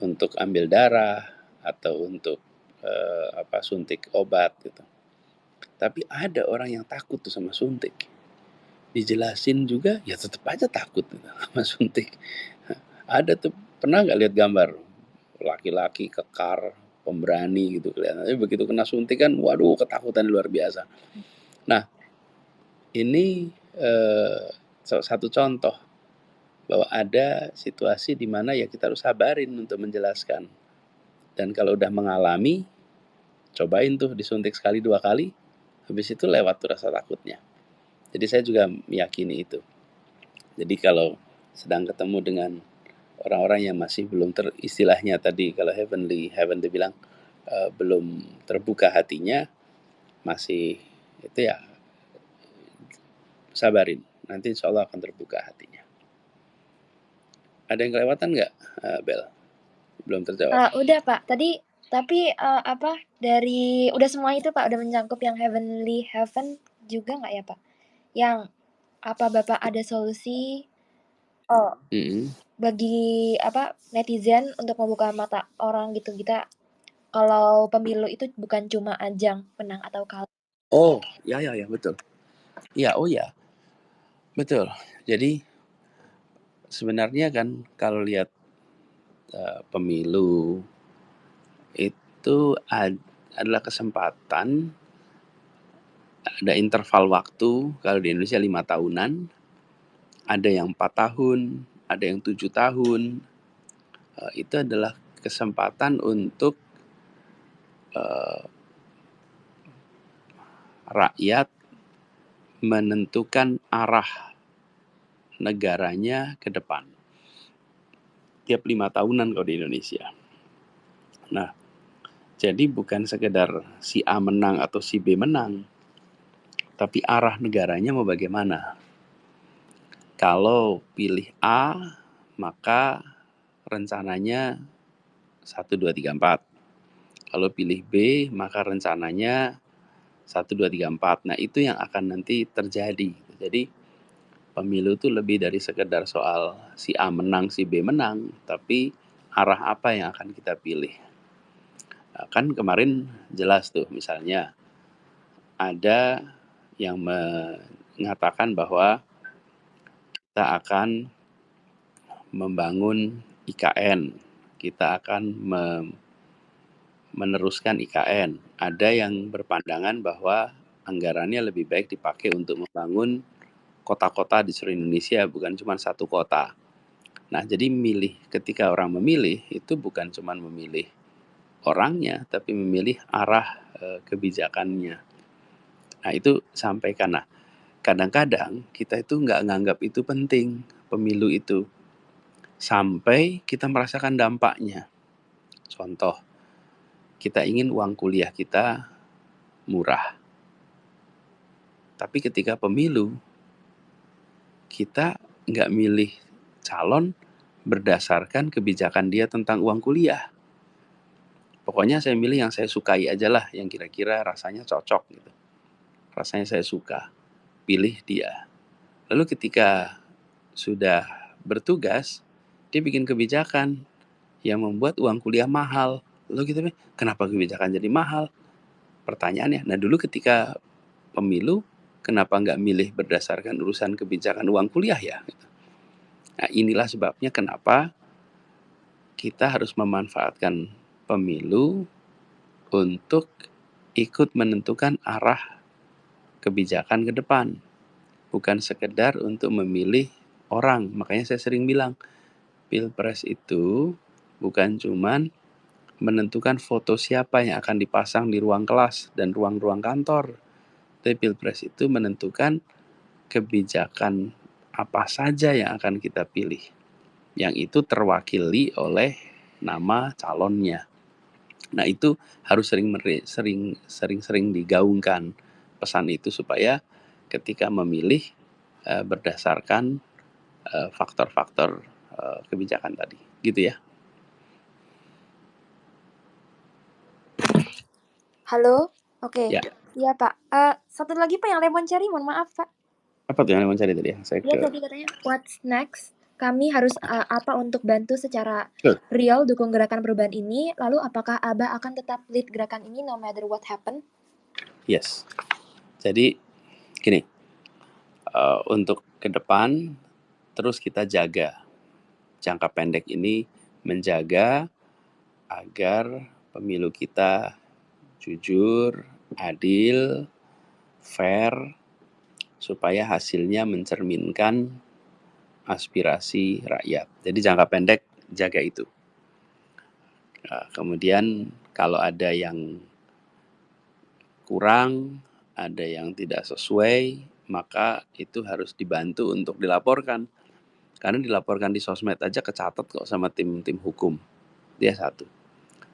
untuk ambil darah atau untuk suntik obat gitu. Tapi ada orang yang takut tuh sama suntik. Dijelasin juga ya tetap aja takut gitu sama suntik. Ada tuh, pernah nggak lihat gambar laki-laki kekar, pemberani gitu kelihatan. Tapi begitu kena suntik kan, waduh ketakutan luar biasa. Nah, ini satu contoh bahwa ada situasi di mana ya kita harus sabarin untuk menjelaskan. Dan kalau udah mengalami, cobain tuh disuntik sekali 2 kali, habis itu lewat tuh rasa takutnya. Jadi saya juga meyakini itu. Jadi kalau sedang ketemu dengan orang-orang yang masih belum istilahnya tadi kalau Heavenly bilang belum terbuka hatinya, masih itu ya sabarin, nanti insya Allah akan terbuka hatinya. Ada yang kelewatan nggak, Bel? Belum terjawab. Udah Pak, tadi tapi dari udah semua itu Pak, udah mencakup yang Heavenly Heaven juga nggak ya Pak? Yang apa Bapak ada solusi bagi netizen untuk membuka mata orang gitu, kita kalau pemilu itu bukan cuma ajang menang atau kalah. Oh, ya betul. Ya, oh ya, betul. Jadi sebenarnya kan kalau lihat pemilu itu adalah kesempatan, ada interval waktu. Kalau di Indonesia 5 tahunan, ada yang 4 tahun, ada yang 7 tahun. Itu adalah kesempatan untuk rakyat menentukan arah negaranya ke depan. Tiap 5 tahunan kalau di Indonesia. Nah, jadi bukan sekedar si A menang atau si B menang, tapi arah negaranya mau bagaimana. Kalau pilih A, maka rencananya 1, 2, 3, 4. Kalau pilih B, maka rencananya 1, 2, 3, 4. Nah, itu yang akan nanti terjadi. Jadi, pemilu itu lebih dari sekedar soal si A menang, si B menang, tapi arah apa yang akan kita pilih. Nah, kan kemarin jelas tuh, misalnya ada yang mengatakan bahwa kita akan membangun IKN, kita akan meneruskan IKN. Ada yang berpandangan bahwa anggarannya lebih baik dipakai untuk membangun kota-kota di seluruh Indonesia, bukan cuma satu kota. Nah, jadi ketika orang memilih, itu bukan cuma memilih orangnya, tapi memilih arah kebijakannya. Nah, itu sampaikan. Nah, kadang-kadang kita itu nggak nganggap itu penting, pemilu itu, sampai kita merasakan dampaknya. Contoh, kita ingin uang kuliah kita murah. Tapi ketika pemilu, kita nggak milih calon berdasarkan kebijakan dia tentang uang kuliah. Pokoknya saya milih yang saya sukai aja lah, yang kira-kira rasanya cocok gitu. Rasanya saya suka, pilih dia. Lalu ketika sudah bertugas, dia bikin kebijakan yang membuat uang kuliah mahal. Lalu kita bilang, kenapa kebijakan jadi mahal? Pertanyaannya, nah dulu ketika pemilu, kenapa nggak milih berdasarkan urusan kebijakan uang kuliah ya? Nah inilah sebabnya kenapa kita harus memanfaatkan pemilu untuk ikut menentukan arah kebijakan ke depan. Bukan sekedar untuk memilih orang. Makanya saya sering bilang, Pilpres itu bukan cuman menentukan foto siapa yang akan dipasang di ruang kelas dan ruang-ruang kantor. Tapi Pilpres itu menentukan kebijakan apa saja yang akan kita pilih. Yang itu terwakili oleh nama calonnya. Nah itu harus sering digaungkan pesan itu supaya ketika memilih berdasarkan faktor-faktor kebijakan tadi, gitu ya. Halo? Oke. Ya. Iya, Pak. Satu lagi, Pak, yang lemon cherry, mohon maaf, Pak. Apa tuh yang lemon cherry tadi ya? Dia tadi katanya, what's next? Kami harus apa untuk bantu secara real dukung gerakan perubahan ini? Lalu apakah Abah akan tetap lead gerakan ini no matter what happen? Yes. Jadi gini, untuk ke depan terus kita jaga jangka pendek ini, menjaga agar pemilu kita jujur, adil, fair, supaya hasilnya mencerminkan aspirasi rakyat. Jadi jangka pendek jaga itu. Kemudian kalau ada yang kurang, ada yang tidak sesuai, maka itu harus dibantu untuk dilaporkan. Karena dilaporkan di sosmed aja kecatat kok sama tim hukum. Dia satu.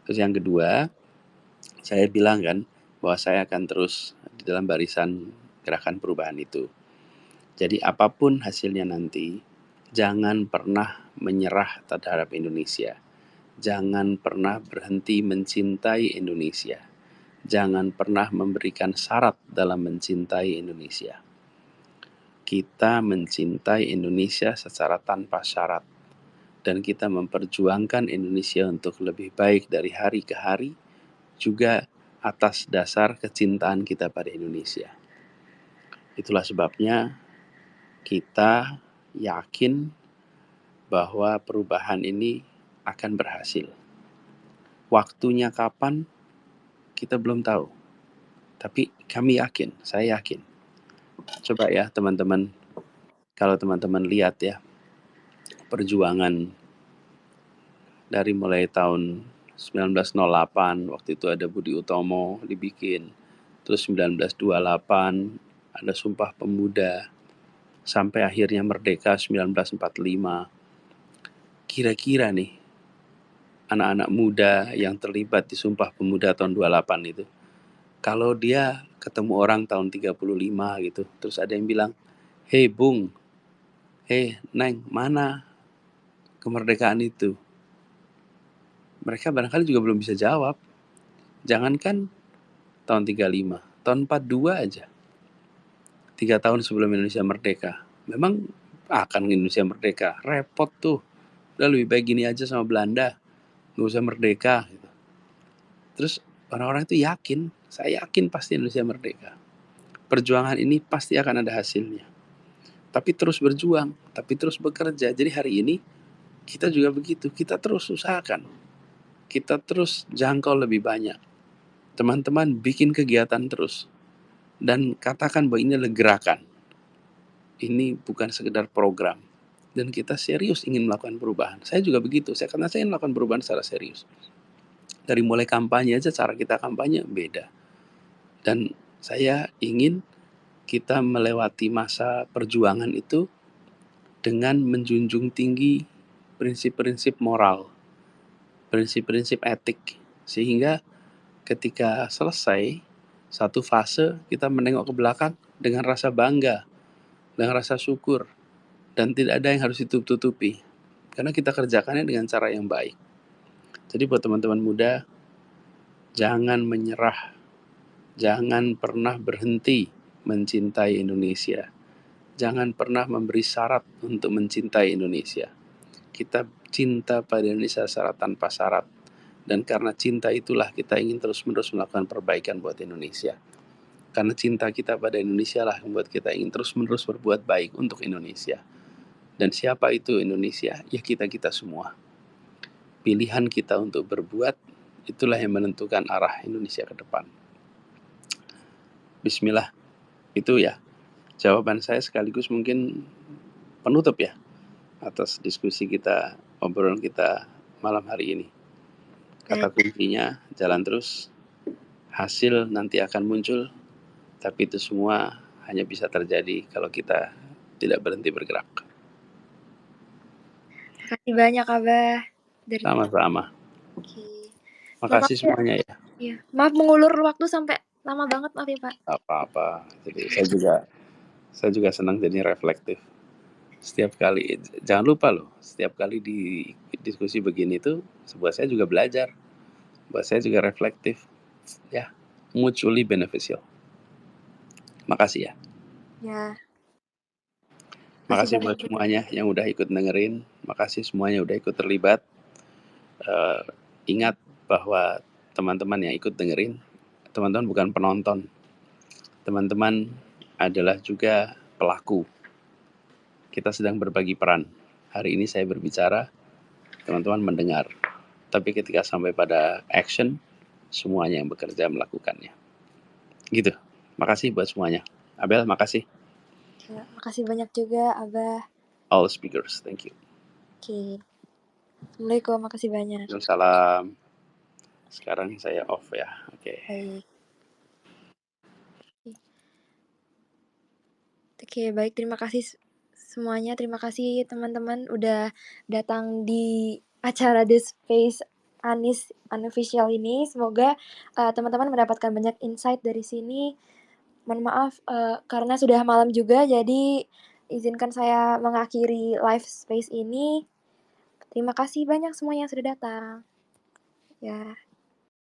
Terus yang kedua, saya bilang kan bahwa saya akan terus di dalam barisan gerakan perubahan itu. Jadi apapun hasilnya nanti, jangan pernah menyerah terhadap Indonesia. Jangan pernah berhenti mencintai Indonesia. Jangan pernah memberikan syarat dalam mencintai Indonesia. Kita mencintai Indonesia secara tanpa syarat. Dan kita memperjuangkan Indonesia untuk lebih baik dari hari ke hari, juga atas dasar kecintaan kita pada Indonesia. Itulah sebabnya kita yakin bahwa perubahan ini akan berhasil. Waktunya kapan, kita belum tahu. Tapi kami yakin, saya yakin. Coba ya teman-teman, kalau teman-teman lihat ya, perjuangan dari mulai tahun 1908, waktu itu ada Budi Utomo dibikin, terus 1928 ada Sumpah Pemuda, sampai akhirnya merdeka 1945. Kira-kira nih, anak-anak muda yang terlibat di Sumpah Pemuda tahun 28 itu, kalau dia ketemu orang tahun 35 gitu, terus ada yang bilang, "Hei Bung, hei Neng, mana kemerdekaan itu?" Mereka barangkali juga belum bisa jawab. Jangankan tahun 35, tahun 42 aja. 3 tahun sebelum Indonesia merdeka. Memang akan Indonesia merdeka, repot tuh. Udah lebih baik gini aja sama Belanda, nggak usah merdeka gitu. Terus orang-orang itu yakin, saya yakin pasti Indonesia merdeka. Perjuangan ini pasti akan ada hasilnya. Tapi terus berjuang, tapi terus bekerja. Jadi hari ini kita juga begitu, kita terus usahakan. Kita terus jangkau lebih banyak. Teman-teman bikin kegiatan terus. Dan katakan bahwa ini adalah gerakan. Ini bukan sekedar program. Dan kita serius ingin melakukan perubahan. Saya juga begitu, karena saya ingin melakukan perubahan secara serius. Dari mulai kampanye aja, cara kita kampanye beda. Dan saya ingin kita melewati masa perjuangan itu dengan menjunjung tinggi prinsip-prinsip moral, prinsip-prinsip etik, sehingga ketika selesai satu fase kita menengok ke belakang dengan rasa bangga, dengan rasa syukur, dan tidak ada yang harus ditutup-tutupi karena kita kerjakannya dengan cara yang baik. Jadi buat teman-teman muda, jangan menyerah, jangan pernah berhenti mencintai Indonesia, jangan pernah memberi syarat untuk mencintai Indonesia. Kita cinta pada Indonesia secara tanpa syarat, dan karena cinta itulah kita ingin terus-menerus melakukan perbaikan buat Indonesia. Karena cinta kita pada Indonesia lah yang membuat kita ingin terus-menerus berbuat baik untuk Indonesia. Dan siapa itu Indonesia? Ya kita-kita semua. Pilihan kita untuk berbuat, itulah yang menentukan arah Indonesia ke depan. Bismillah. Itu ya jawaban saya, sekaligus mungkin penutup ya atas diskusi kita, obrolan kita malam hari ini. Kata kuncinya, jalan terus. Hasil nanti akan muncul, tapi itu semua hanya bisa terjadi kalau kita tidak berhenti bergerak. Terima kasih banyak, Abah. Sama-sama. Oke. Makasih semuanya ya. Iya. Maaf mengulur waktu sampai lama banget, maaf ya Pak. Apa-apa. Jadi saya juga senang jadi reflektif. Setiap kali, jangan lupa loh, setiap kali di diskusi begini tuh, buat saya juga belajar, buat saya juga reflektif, ya, mutually beneficial. Makasih ya. Ya. Makasih buat semuanya yang udah ikut dengerin, makasih semuanya udah ikut terlibat. Ingat bahwa teman-teman yang ikut dengerin, teman-teman bukan penonton, teman-teman adalah juga pelaku. Kita sedang berbagi peran. Hari ini saya berbicara, teman-teman mendengar. Tapi ketika sampai pada action, semuanya yang bekerja melakukannya. Gitu. Makasih buat semuanya. Abel, makasih. Ya, makasih banyak juga, Abah. All speakers, thank you. Oke. Assalamualaikum, makasih banyak. Waalaikumsalam. Sekarang saya off ya. Oke. Baik. Oke, baik. Terima kasih semuanya. Terima kasih teman-teman udah datang di acara The Space Anis Unofficial ini. Semoga teman-teman mendapatkan banyak insight dari sini. Mohon maaf karena sudah malam juga, jadi izinkan saya mengakhiri live space ini. Terima kasih banyak semuanya yang sudah datang. Ya.